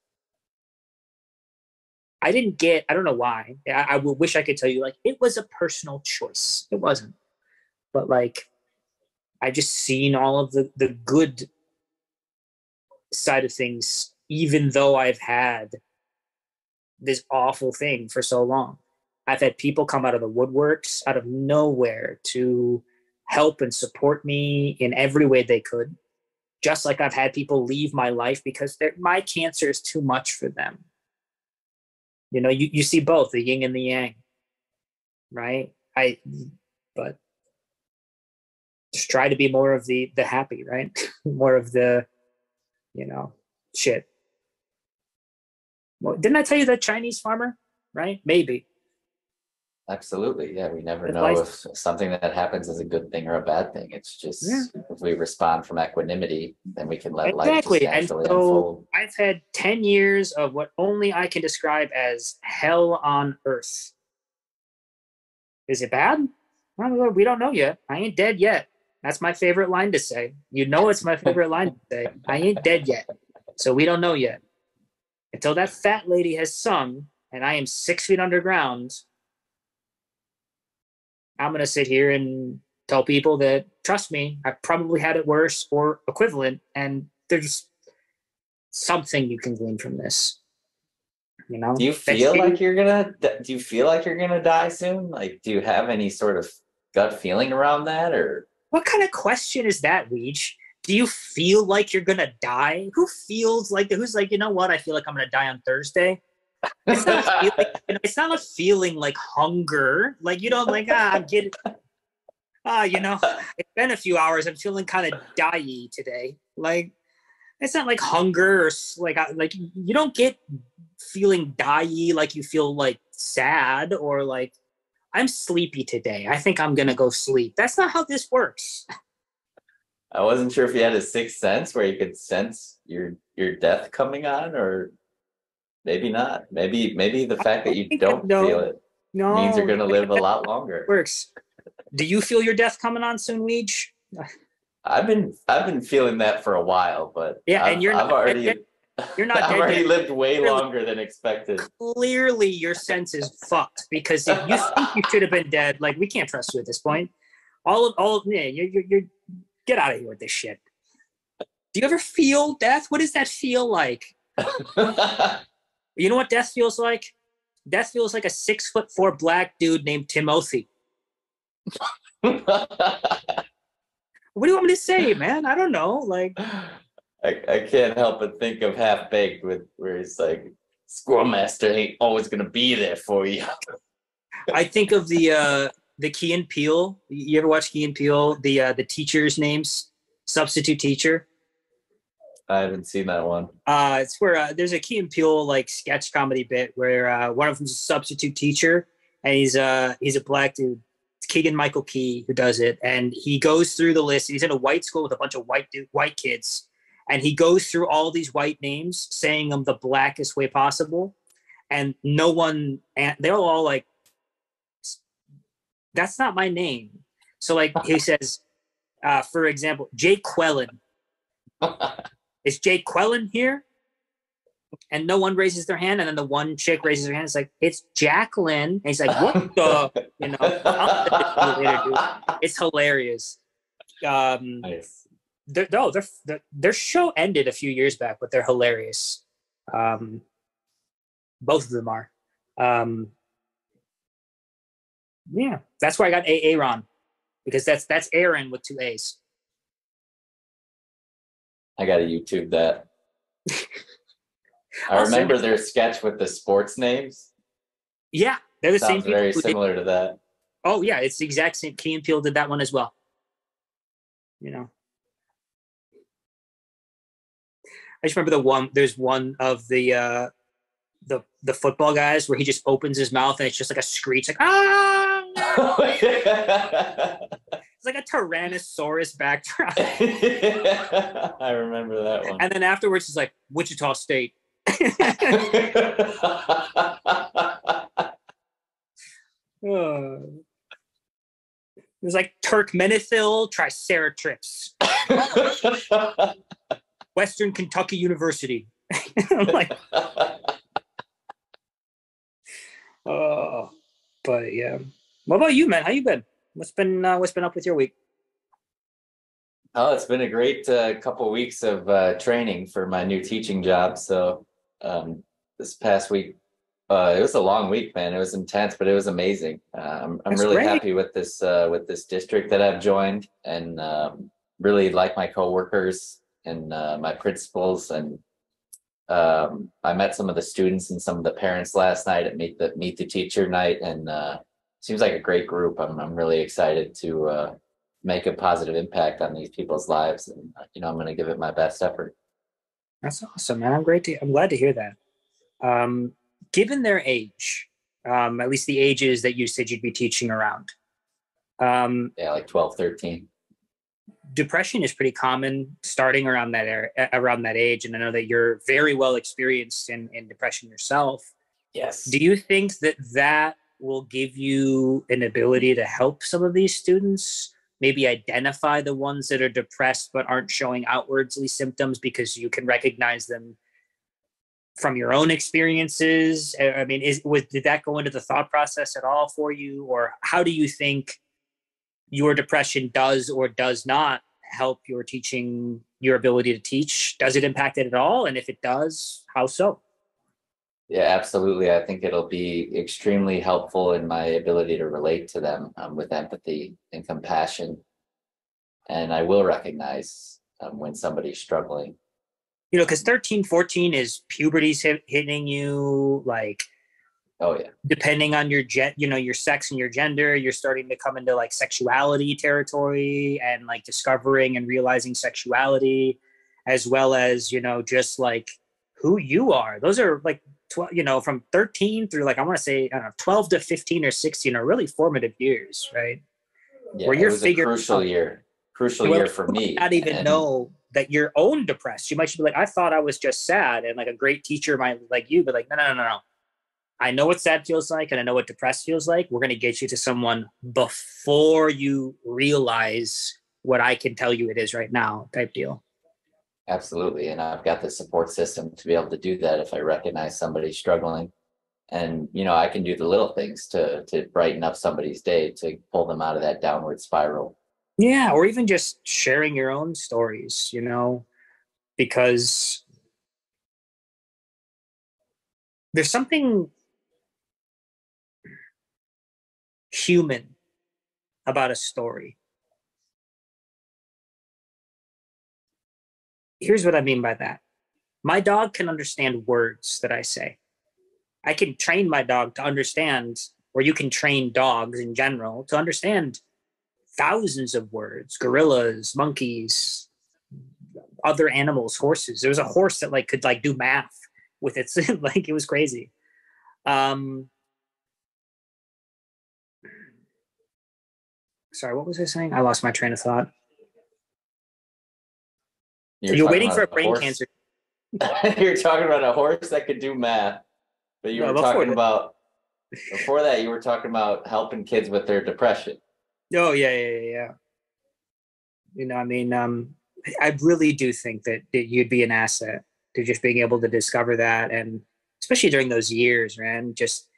Speaker 2: I don't know why. I wish I could tell you, like, it was a personal choice. It wasn't. But, like, I just seen all of the good side of things, even though I've had this awful thing for so long. I've had people come out of the woodworks, out of nowhere, to help and support me in every way they could. Just like I've had people leave my life because my cancer is too much for them. You know, you see both the yin and the yang, right? But just try to be more of the happy, right? More of the, shit. Well, didn't I tell you that Chinese farmer, right? Maybe.
Speaker 3: Absolutely. Yeah. We never know if something that happens is a good thing or a bad thing. It's just, if we respond from equanimity, then we can let life just naturally unfold.
Speaker 2: I've had 10 years of what only I can describe as hell on earth. Is it bad? Well, we don't know yet. I ain't dead yet. That's my favorite line to say. You know, it's my favorite line to say. I ain't dead yet. So we don't know yet. Until that fat lady has sung and I am 6 feet underground, I'm going to sit here and tell people that, trust me, I've probably had it worse or equivalent, and there's something you can glean from this. You know?
Speaker 3: Do you feel like you're gonna die soon? Like, do you have any sort of gut feeling around that, or
Speaker 2: what kind of question is that, Weege? Do you feel like you're gonna die? Who's like, you know what? I feel like I'm gonna die on Thursday. It's not a feeling like hunger. Like, you don't like, I'm getting, it's been a few hours. I'm feeling kind of die-y today. Like, it's not like hunger or like you don't get feeling die-y like you feel like sad or like, I'm sleepy today. I think I'm going to go sleep. That's not how this works.
Speaker 3: I wasn't sure if you had a sixth sense where you could sense your death coming on, or maybe not. Maybe the fact that you don't feel it means you're going to live a lot longer.
Speaker 2: Works. Do you feel your death coming on soon, Weege?
Speaker 3: I've been feeling that for a while, but
Speaker 2: yeah, and you're not dead
Speaker 3: I've already lived way longer than expected.
Speaker 2: Clearly, your sense is fucked, because if you think you should have been dead, like, we can't trust you at this point. You're get out of here with this shit. Do you ever feel death? What does that feel like? You know what death feels like? Death feels like a 6'4" black dude named Timothy. What do you want me to say, man? I don't know. Like,
Speaker 3: I can't help but think of Half Baked where he's like, Squirrel Master ain't always gonna be there for you.
Speaker 2: I think of the Key and Peele. You ever watch Key and Peele? The teachers' names, substitute teacher.
Speaker 3: I haven't seen that one.
Speaker 2: It's where there's a Key and Peele like sketch comedy bit where one of them's a substitute teacher, and he's a black dude. It's Keegan-Michael Key who does it, and he goes through the list. He's in a white school with a bunch of white kids, and he goes through all these white names, saying them the blackest way possible, and no one. And they're all like, "That's not my name." So like he says, for example, Jake Quellen. Is Jake Quellen here? And no one raises their hand, and then the one chick raises her hand. It's like, it's Jacqueline. And he's like, what the? It's hilarious.
Speaker 3: Nice.
Speaker 2: Their show ended a few years back, but they're hilarious. Both of them are. Yeah, that's why I got Aaron, because that's Aaron with 2 A's.
Speaker 3: I gotta YouTube that. I remember their sketch with the sports names.
Speaker 2: Yeah, they're the same people.
Speaker 3: Very similar to that.
Speaker 2: Oh yeah, it's the exact same. Key and Peele did that one as well. You know, I just remember there's one of the football guys where he just opens his mouth and it's just like a screech, like ah. It's like a Tyrannosaurus backdrop.
Speaker 3: I remember that one.
Speaker 2: And then afterwards, he's like, Wichita State. was like Turkmenethil Triceratrips, Western Kentucky University. I'm like, oh, but yeah. What about you, man? How you been? What's been up with your week?
Speaker 3: Oh, it's been a great couple weeks of training for my new teaching job. So this past week, it was a long week, man. It was intense, but it was amazing. I'm really happy with this district that I've joined, and really like my coworkers and my principals. And I met some of the students and some of the parents last night at Meet the Teacher night, and seems like a great group. I'm really excited to make a positive impact on these people's lives, and I'm going to give it my best effort.
Speaker 2: That's awesome, man. I'm glad to hear that. Given their age, at least the ages that you said you'd be teaching around.
Speaker 3: Yeah, like 12, 13.
Speaker 2: Depression is pretty common starting around that age, and I know that you're very well experienced in depression yourself.
Speaker 3: Yes.
Speaker 2: Do you think that will give you an ability to help some of these students maybe identify the ones that are depressed but aren't showing outwardly symptoms because you can recognize them from your own experiences? I mean, did that go into the thought process at all for you? Or how do you think your depression does or does not help your teaching, your ability to teach? Does it impact it at all? And if it does, how so?
Speaker 3: Yeah, absolutely. I think it'll be extremely helpful in my ability to relate to them with empathy and compassion. And I will recognize when somebody's struggling.
Speaker 2: Because 13, 14 is puberty's hitting you, like,
Speaker 3: oh yeah,
Speaker 2: depending on your your sex and your gender, you're starting to come into like sexuality territory and like discovering and realizing sexuality, as well as, just like who you are. Those are like 12, from 13 through like, I want to say, I don't know, 12 to 15 or 16 are really formative years, right?
Speaker 3: Yeah, where you're figuring a crucial year for me.
Speaker 2: Not even know that you're own depressed. You might be like, I thought I was just sad, and like a great teacher might like you, but like, no. I know what sad feels like, and I know what depressed feels like. We're going to get you to someone before you realize what I can tell you it is right now, type deal.
Speaker 3: Absolutely. And I've got the support system to be able to do that if I recognize somebody struggling. And, I can do the little things to brighten up somebody's day, to pull them out of that downward spiral.
Speaker 2: Yeah, or even just sharing your own stories, because there's something human about a story. Here's what I mean by that. My dog can understand words that I say. I can train my dog to understand, or you can train dogs in general to understand thousands of words: gorillas, monkeys, other animals, horses. There was a horse that like could like do math with its like, it was crazy. Sorry, what was I saying? I lost my train of thought. You're waiting for a brain cancer.
Speaker 3: You're talking about a horse that could do math, but you were talking about, before that, you were talking about helping kids with their depression.
Speaker 2: Oh, yeah. I really do think that you'd be an asset to just being able to discover that, and especially during those years, man, just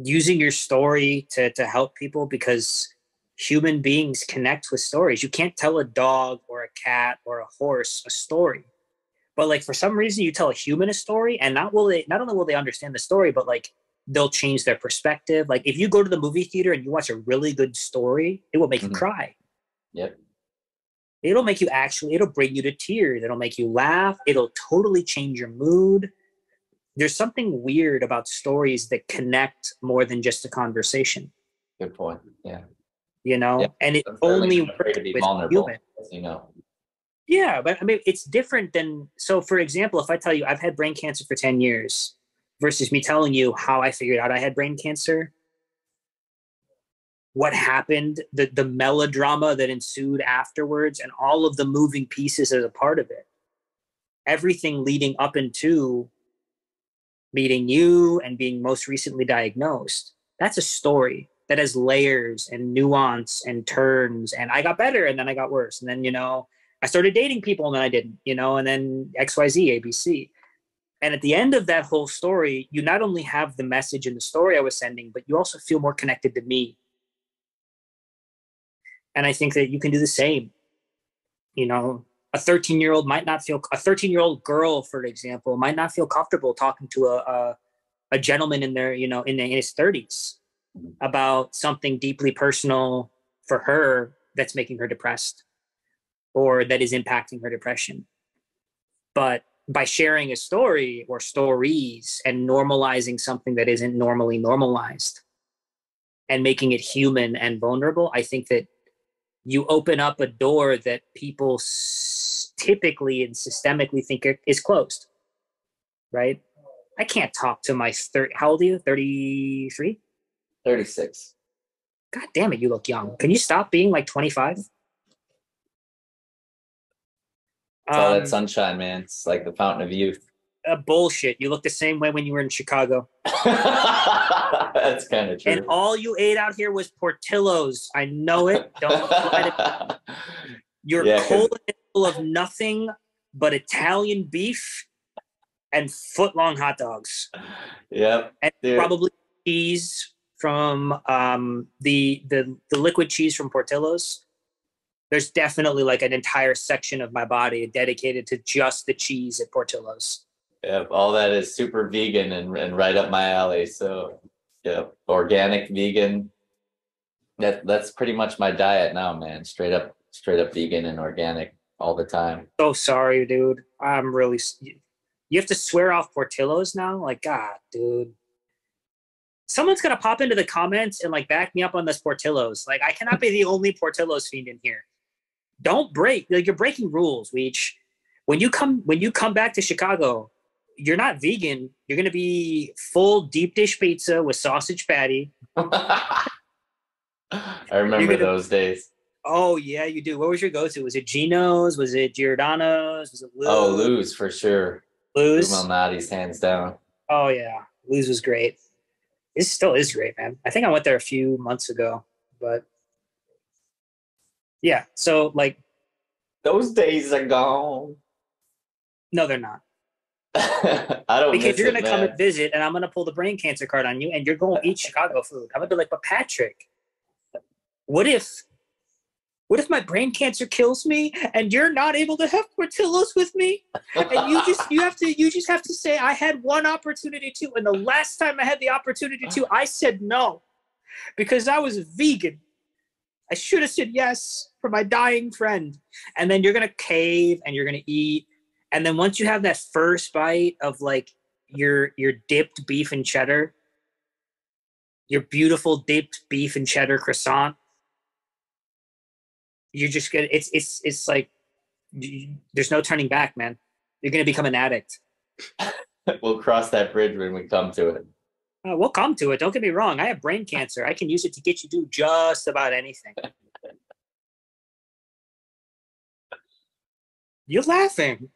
Speaker 2: using your story to help people, because human beings connect with stories. You can't tell a dog or a cat or a horse a story, but like for some reason you tell a human a story, and not only will they understand the story, but like they'll change their perspective. Like if you go to the movie theater and you watch a really good story, it will make you cry.
Speaker 3: Yep.
Speaker 2: It'll bring you to tears. It'll make you laugh. It'll totally change your mood. There's something weird about stories that connect more than just a conversation.
Speaker 3: Good point. Yeah.
Speaker 2: And it only works with humans. Yeah, but I mean, it's different than, so for example, if I tell you I've had brain cancer for 10 years versus me telling you how I figured out I had brain cancer, what happened, the melodrama that ensued afterwards, and all of the moving pieces as a part of it, everything leading up into meeting you and being most recently diagnosed, that's a story. that has layers and nuance and turns. And I got better and then I got worse. And then, I started dating people and then I didn't, and then XYZ, ABC. And at the end of that whole story, you not only have the message in the story I was sending, but you also feel more connected to me. And I think that you can do the same. A 13-year-old might not feel, a 13-year-old girl, for example, might not feel comfortable talking to a gentleman in their, in his 30s about something deeply personal for her that's making her depressed or that is impacting her depression. But by sharing a story or stories and normalizing something that isn't normally normalized and making it human and vulnerable, I think that you open up a door that people typically and systemically think is closed, right? I can't talk to my how old are you? 33?
Speaker 3: 36.
Speaker 2: God damn it, you look young. Can you stop being like 25?
Speaker 3: All that sunshine, man. It's like the fountain of youth.
Speaker 2: Bullshit. You look the same way when you were in Chicago.
Speaker 3: That's kind of true.
Speaker 2: And all you ate out here was Portillo's. I know it. Don't let it. You're cold and full of nothing but Italian beef and foot-long hot dogs.
Speaker 3: Yep.
Speaker 2: And probably cheese from the liquid cheese from Portillo's. There's definitely like an entire section of my body dedicated to just the cheese at Portillo's.
Speaker 3: Yeah, all that is super vegan and right up my alley. So, yeah, organic vegan. That's pretty much my diet now, man. Straight up vegan and organic all the time.
Speaker 2: So sorry, dude. I'm really. You have to swear off Portillo's now? Like, God, dude. Someone's gonna pop into the comments and like back me up on this Portillo's. Like, I cannot be the only Portillo's fiend in here. Don't break. Like, you're breaking rules. When you come back to Chicago, you're not vegan. You're gonna be full deep dish pizza with sausage patty.
Speaker 3: I remember those days.
Speaker 2: Oh yeah, you do. What was your go-to? Was it Geno's? Was it Giordano's? Was it Lou's?
Speaker 3: Oh, Lou's for sure.
Speaker 2: Lou's.
Speaker 3: Malnati's hands down.
Speaker 2: Oh yeah, Lou's was great. It still is great, man. I think I went there a few months ago, but yeah. So like,
Speaker 3: those days are gone.
Speaker 2: No, they're not.
Speaker 3: I don't
Speaker 2: because you're gonna come and visit, and I'm gonna pull the brain cancer card on you, and you're gonna eat Chicago food. I'm gonna be like, but Patrick, what if my brain cancer kills me, and you're not able to have Portillo's with me, and you just have to say I had one opportunity to, and the last time I had the opportunity to, I said no, because I was vegan. I should have said yes for my dying friend, and then you're gonna cave and you're gonna eat. And then once you have that first bite of like your dipped beef and cheddar, your beautiful dipped beef and cheddar croissant, you're just gonna it's like there's no turning back, man. You're gonna become an addict.
Speaker 3: We'll cross that bridge when we come to it.
Speaker 2: We'll come to it. Don't get me wrong. I have brain cancer. I can use it to get you to do just about anything. You're laughing.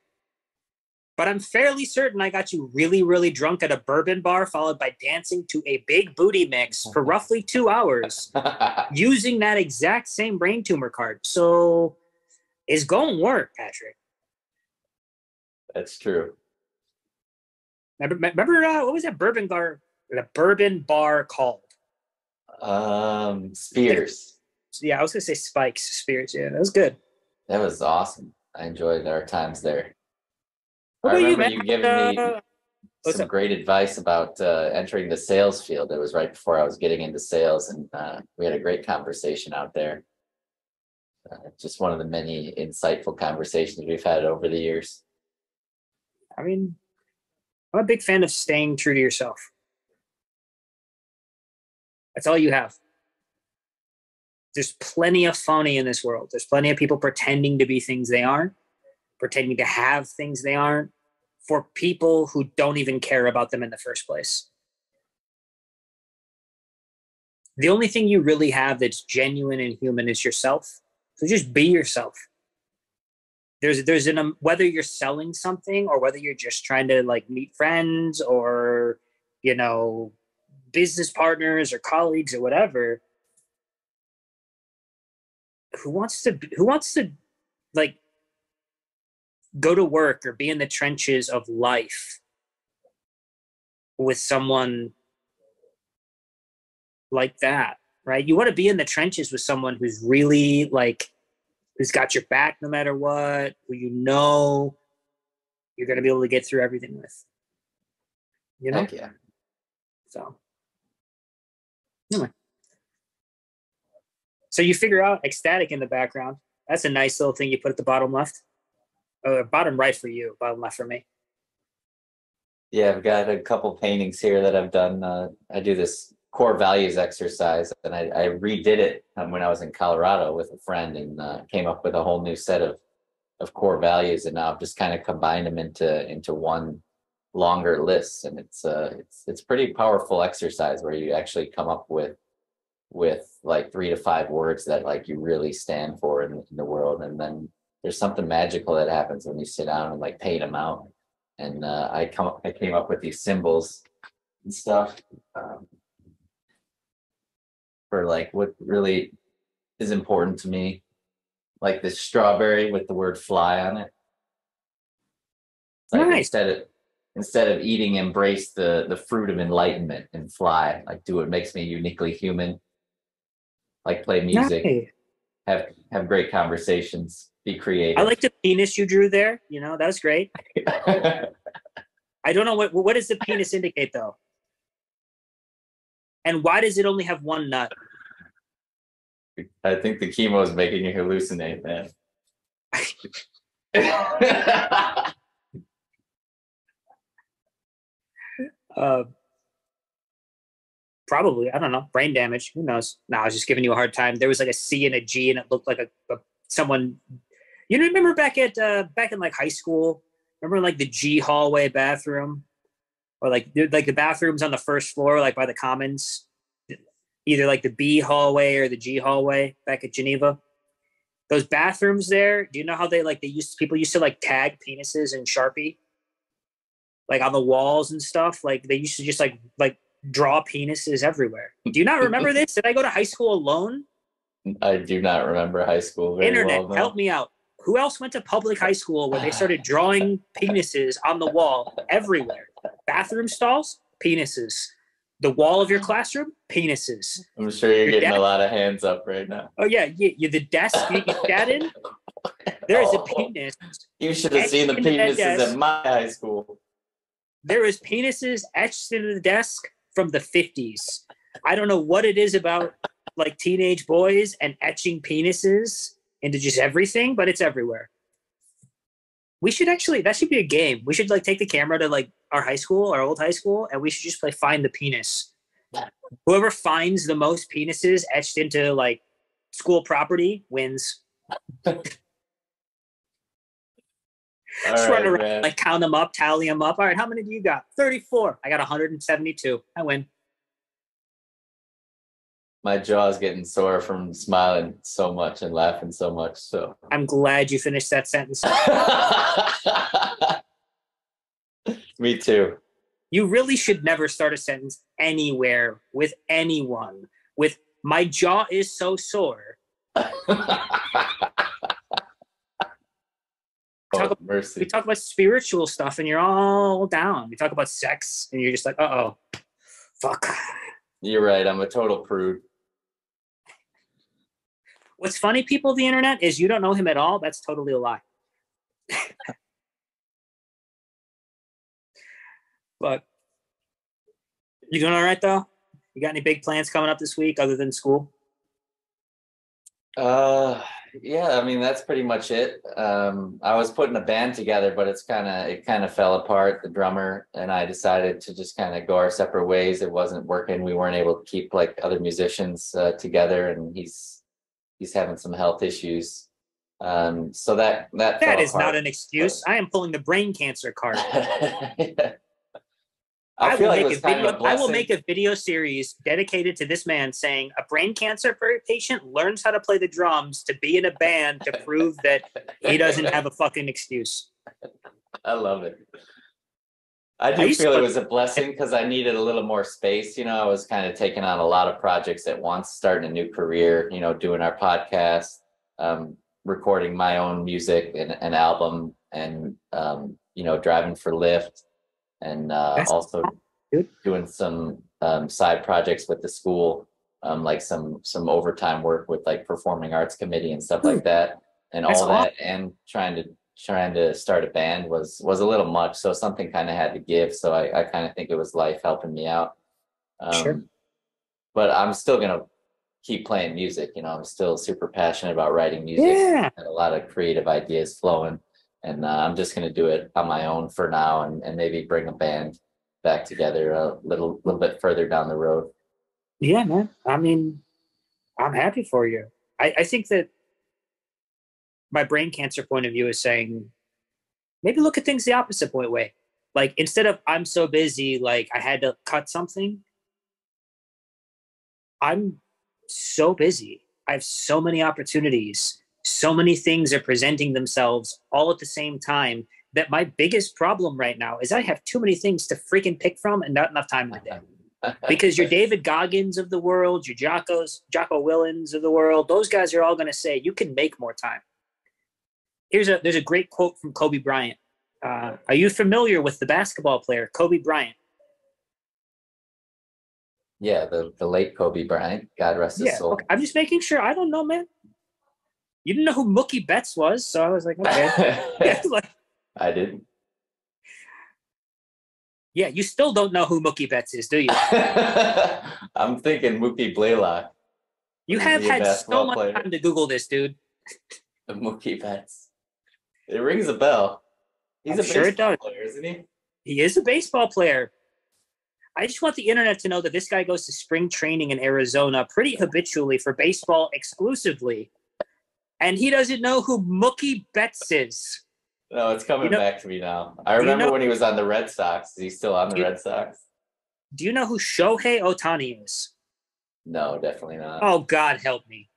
Speaker 2: But I'm fairly certain I got you really, really drunk at a bourbon bar, followed by dancing to a big booty mix for roughly 2 hours, using that exact same brain tumor card. So it's going to work, Patrick.
Speaker 3: That's true.
Speaker 2: Remember what was that bourbon bar called?
Speaker 3: Spears.
Speaker 2: Yeah, I was going to say Spike's. Spears. Yeah, that was good.
Speaker 3: That was awesome. I enjoyed our times there.
Speaker 2: What
Speaker 3: I remember you giving me some great advice about entering the sales field. It was right before I was getting into sales, and we had a great conversation out there. Just one of the many insightful conversations we've had over the years.
Speaker 2: I mean, I'm a big fan of staying true to yourself. That's all you have. There's plenty of phony in this world. There's plenty of people pretending to be things they aren't, pretending to have things they aren't, for people who don't even care about them in the first place. The only thing you really have that's genuine and human is yourself. So just be yourself. There's whether you're selling something or whether you're just trying to like meet friends or, business partners or colleagues or whatever, who wants to like go to work or be in the trenches of life with someone like that, right? You want to be in the trenches with someone who's really like, who's got your back no matter what, who you know you're going to be able to get through everything with. You know?
Speaker 3: Heck yeah.
Speaker 2: So, anyway. So you figure out ecstatic in the background. That's a nice little thing you put at the bottom left. Bottom right for you, bottom left for me.
Speaker 3: Yeah, I've got a couple paintings here that I've done. I do this core values exercise, and I redid it when I was in Colorado with a friend, and came up with a whole new set of core values, and now I've just kind of combined them into one longer list, and it's pretty powerful exercise where you actually come up with like 3 to 5 words that like you really stand for in the world, and then there's something magical that happens when you sit down and like paint them out. And I came up with these symbols and stuff for like what really is important to me, like this strawberry with the word fly on it. Like
Speaker 2: nice.
Speaker 3: Instead of eating, embrace the fruit of enlightenment and fly. Like do what makes me uniquely human. Like play music, nice. have great conversations, be creative.
Speaker 2: I like the penis you drew there. You know, that was great. I don't know what does the penis indicate though? And why does it only have one nut?
Speaker 3: I think the chemo is making you hallucinate, man.
Speaker 2: Probably, I don't know, brain damage. Who knows? No, I was just giving you a hard time. There was like a C and a G, and it looked like someone. You remember back in like high school? Remember like the G hallway bathroom, or like the bathrooms on the first floor, like by the Commons, either like the B hallway or the G hallway back at Geneva. Those bathrooms there. Do you know how people used to like tag penises in Sharpie, like on the walls and stuff? Like they used to just like draw penises everywhere. Do you not remember this? Did I go to high school alone?
Speaker 3: I do not remember high school very
Speaker 2: Internet,
Speaker 3: well,
Speaker 2: help me out. Who else went to public high school where they started drawing penises on the wall everywhere? Bathroom stalls, penises. The wall of your classroom, penises.
Speaker 3: I'm sure you're getting a lot of hands up right now.
Speaker 2: Oh yeah, the desk you sat in. There is a penis.
Speaker 3: You should have seen the penises at my high school.
Speaker 2: There is penises etched into the desk from the 50s. I don't know what it is about like teenage boys and etching penises into just everything, but it's everywhere. We should that should be a game. We should like take the camera to like our old high school, and we should just play Find the Penis. Whoever finds the most penises etched into like school property wins. Just run around, man. Like count them up, tally them up. All right, how many do you got? 34. I got 172. I win.
Speaker 3: My jaw's getting sore from smiling so much and laughing so much. So
Speaker 2: I'm glad you finished that sentence.
Speaker 3: Me too.
Speaker 2: You really should never start a sentence anywhere with anyone with "my jaw is so sore."
Speaker 3: Mercy.
Speaker 2: We talk about spiritual stuff and you're all down. We talk about sex and you're just like, uh-oh, fuck.
Speaker 3: You're right. I'm a total prude.
Speaker 2: What's funny, people of the internet, is you don't know him at all. That's totally a lie. But you doing all right, though? You got any big plans coming up this week other than school?
Speaker 3: Yeah, I mean, that's pretty much it. I was putting a band together, but it kind of fell apart. The drummer and I decided to just kind of go our separate ways. It wasn't working. We weren't able to keep like other musicians together, and he's having some health issues. So that
Speaker 2: is not an excuse. I am pulling the brain cancer card. I will make a video series dedicated to this man saying a brain cancer patient learns how to play the drums to be in a band to prove that he doesn't have a fucking excuse.
Speaker 3: I love it. I do feel it was a blessing because I needed a little more space. I was kind of taking on a lot of projects at once, starting a new career, doing our podcast, recording my own music and an album, and, driving for Lyft, and also doing some side projects with the school, like some overtime work with like performing arts committee and stuff like that. And all that, and trying to start a band was a little much, so something kind of had to give. So I kind of think it was life helping me out.
Speaker 2: Sure.
Speaker 3: But I'm still gonna keep playing music. I'm still super passionate about writing music.
Speaker 2: Yeah.
Speaker 3: And a lot of creative ideas flowing, and I'm just gonna do it on my own for now, and maybe bring a band back together a little bit further down the road.
Speaker 2: Yeah, man. I mean, I'm happy for you. I think that my brain cancer point of view is saying, maybe look at things the opposite way. Like, instead of I'm so busy, like I had to cut something, I'm so busy. I have so many opportunities. So many things are presenting themselves all at the same time that my biggest problem right now is I have too many things to freaking pick from and not enough time in the day. Because your David Goggins of the world, your Jocko Willens of the world, those guys are all going to say, you can make more time. There's a great quote from Kobe Bryant. Are you familiar with the basketball player Kobe Bryant?
Speaker 3: Yeah, the late Kobe Bryant, God rest his soul.
Speaker 2: Okay. I'm just making sure. I don't know, man. You didn't know who Mookie Betts was, so I was like, okay.
Speaker 3: I didn't.
Speaker 2: Yeah, you still don't know who Mookie Betts is, do you?
Speaker 3: I'm thinking Mookie Blaylock.
Speaker 2: You have had so much time to Google this, dude.
Speaker 3: Mookie Betts. It rings a bell. He's a baseball player, isn't he?
Speaker 2: He is a baseball player. I just want the internet to know that this guy goes to spring training in Arizona pretty habitually for baseball exclusively. And he doesn't know who Mookie Betts is.
Speaker 3: No, it's coming back to me now. I remember when he was on the Red Sox. Is he still on the Red Sox?
Speaker 2: Do you know who Shohei Ohtani is?
Speaker 3: No, definitely not.
Speaker 2: Oh, God help me.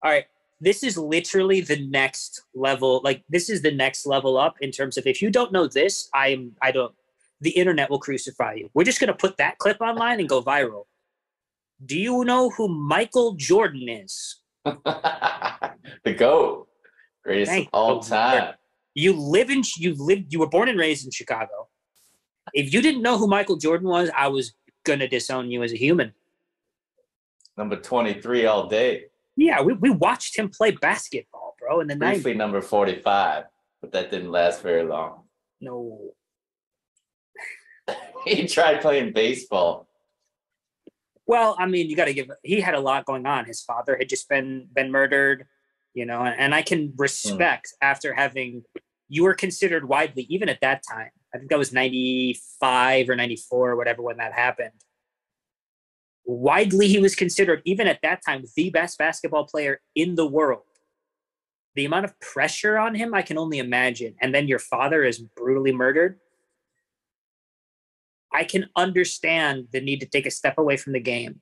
Speaker 2: All right. This is literally the next level. Like, this is the next level up in terms of, if you don't know this, the internet will crucify you. We're just going to put that clip online and go viral. Do you know who Michael Jordan is?
Speaker 3: The GOAT. Greatest of all time.
Speaker 2: You were born and raised in Chicago. If you didn't know who Michael Jordan was, I was going to disown you as a human.
Speaker 3: Number 23 all day.
Speaker 2: Yeah, we watched him play basketball, bro. In the
Speaker 3: briefly 90s. Number 45, but that didn't last very long.
Speaker 2: No.
Speaker 3: He tried playing baseball.
Speaker 2: Well, I mean, he had a lot going on. His father had just been murdered, and I can respect after you were considered widely, even at that time. I think that was 95 or 94 or whatever when that happened. Widely, he was considered, even at that time, the best basketball player in the world. The amount of pressure on him, I can only imagine. And then your father is brutally murdered. I can understand the need to take a step away from the game.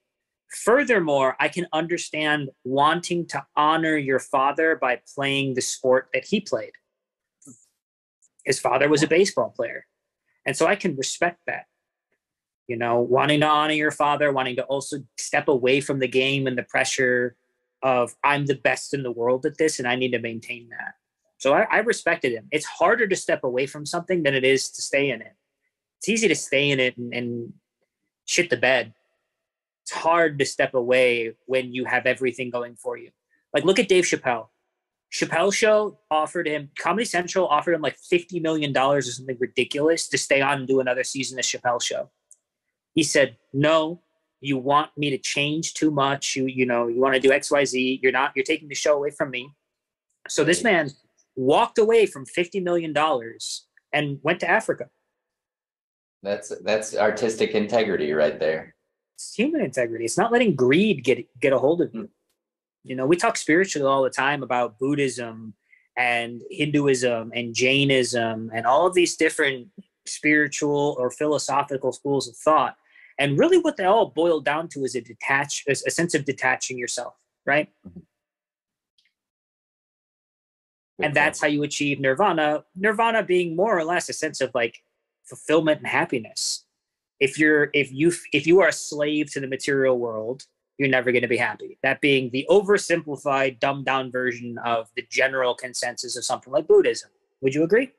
Speaker 2: Furthermore, I can understand wanting to honor your father by playing the sport that he played. His father was a baseball player. And so I can respect that. Wanting to honor your father, wanting to also step away from the game and the pressure of I'm the best in the world at this and I need to maintain that. So I respected him. It's harder to step away from something than it is to stay in it. It's easy to stay in it and shit the bed. It's hard to step away when you have everything going for you. Like, look at Dave Chappelle. Chappelle Show Comedy Central offered him like $50 million or something ridiculous to stay on and do another season of Chappelle Show. He said, no, you want me to change too much. You want to do XYZ. You're taking the show away from me. So this man walked away from $50 million and went to Africa.
Speaker 3: That's artistic integrity right there.
Speaker 2: It's human integrity. It's not letting greed get a hold of you. We talk spiritually all the time about Buddhism and Hinduism and Jainism and all of these different spiritual or philosophical schools of thought. And really what they all boil down to is a sense of detaching yourself, right? And that's how you achieve nirvana. Nirvana being more or less a sense of like fulfillment and happiness. If you are a slave to the material world, you're never going to be happy. That being the oversimplified, dumbed down version of the general consensus of something like Buddhism. Would you agree?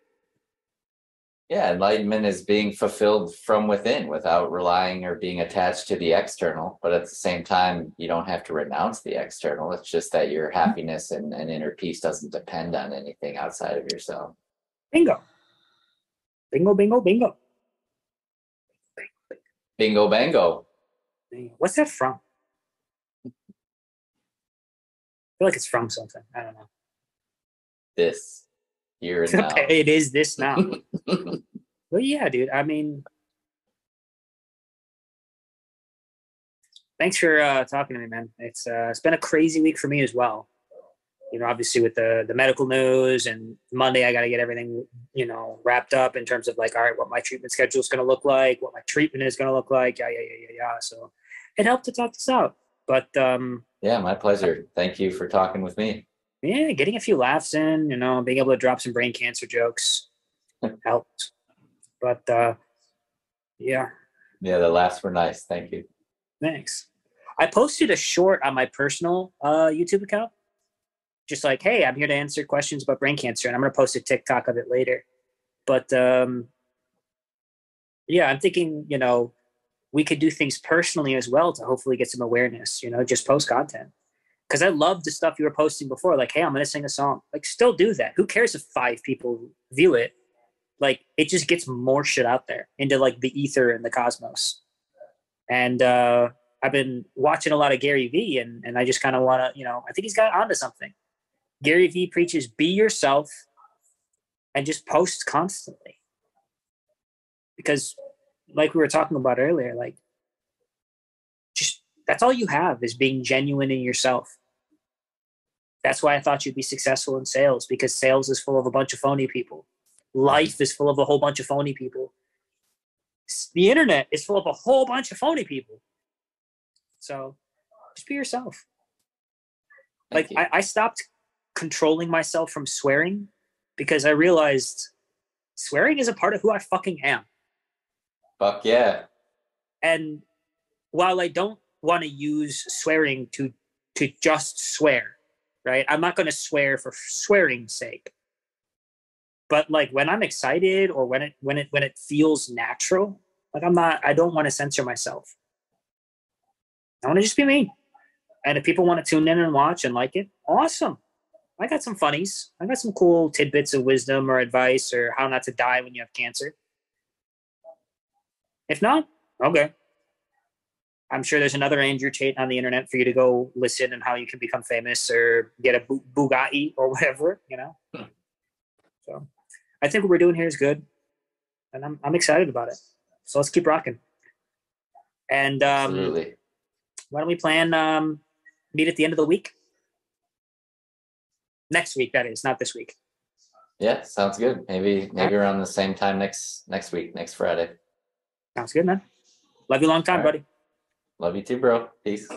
Speaker 3: Yeah, enlightenment is being fulfilled from within without relying or being attached to the external. But at the same time, you don't have to renounce the external. It's just that your happiness and inner peace doesn't depend on anything outside of yourself.
Speaker 2: Bingo. Bingo, bingo, bingo.
Speaker 3: Bingo, bango.
Speaker 2: What's that from? I feel like it's from something. I don't know.
Speaker 3: This. Here and now.
Speaker 2: It is this now. Well, yeah, dude. I mean, thanks for talking to me, man. It's been a crazy week for me as well. You know, obviously with the medical news, and Monday I got to get everything, you know, wrapped up in terms of like, all right, what my treatment schedule is going to look like, what my treatment is going to look like. Yeah. So it helped to talk this out. But
Speaker 3: yeah, my pleasure. Thank you for talking with me.
Speaker 2: Yeah, getting a few laughs in, you know, being able to drop some brain cancer jokes helped. But yeah.
Speaker 3: Yeah, the laughs were nice. Thank you.
Speaker 2: Thanks. I posted a short on my personal YouTube account. Just like, hey, I'm here to answer questions about brain cancer, and I'm going to post a TikTok of it later. But yeah, I'm thinking, you know, we could do things personally as well to hopefully get some awareness, you know, just post content. Because I love the stuff you were posting before. Like, hey, I'm going to sing a song. Like, still do that. Who cares if 5 people view it? Like, it just gets more shit out there into, like, the ether and the cosmos. And I've been watching a lot of Gary Vee, and I just kind of want to, you know, I think he's got onto something. Gary Vee preaches, be yourself and just post constantly. Because, like we were talking about earlier, like, just that's all you have is being genuine in yourself. That's why I thought you'd be successful in sales, because sales is full of a bunch of phony people. Life is full of a whole bunch of phony people. The internet is full of a whole bunch of phony people. So just be yourself. Like, I stopped controlling myself from swearing because I realized swearing is a part of who I fucking am.
Speaker 3: Fuck yeah.
Speaker 2: And while I don't want to use swearing to just swear, right? I'm not going to swear for swearing's sake. But like when I'm excited or when it feels natural, like I don't want to censor myself. I want to just be me. And if people want to tune in and watch and like it, awesome. I got some funnies. I got some cool tidbits of wisdom or advice or how not to die when you have cancer. If not, okay. I'm sure there's another Andrew Tate on the internet for you to go listen and how you can become famous or get a Bugatti or whatever, you know? So I think what we're doing here is good. And I'm excited about it. So let's keep rocking. And
Speaker 3: Absolutely.
Speaker 2: Why don't we plan meet at the end of the week? Next week, that is, not this week.
Speaker 3: Yeah, sounds good. Maybe around the same time next week, next Friday.
Speaker 2: Sounds good, man. Love you long time, buddy.
Speaker 3: Love you too, bro. Peace.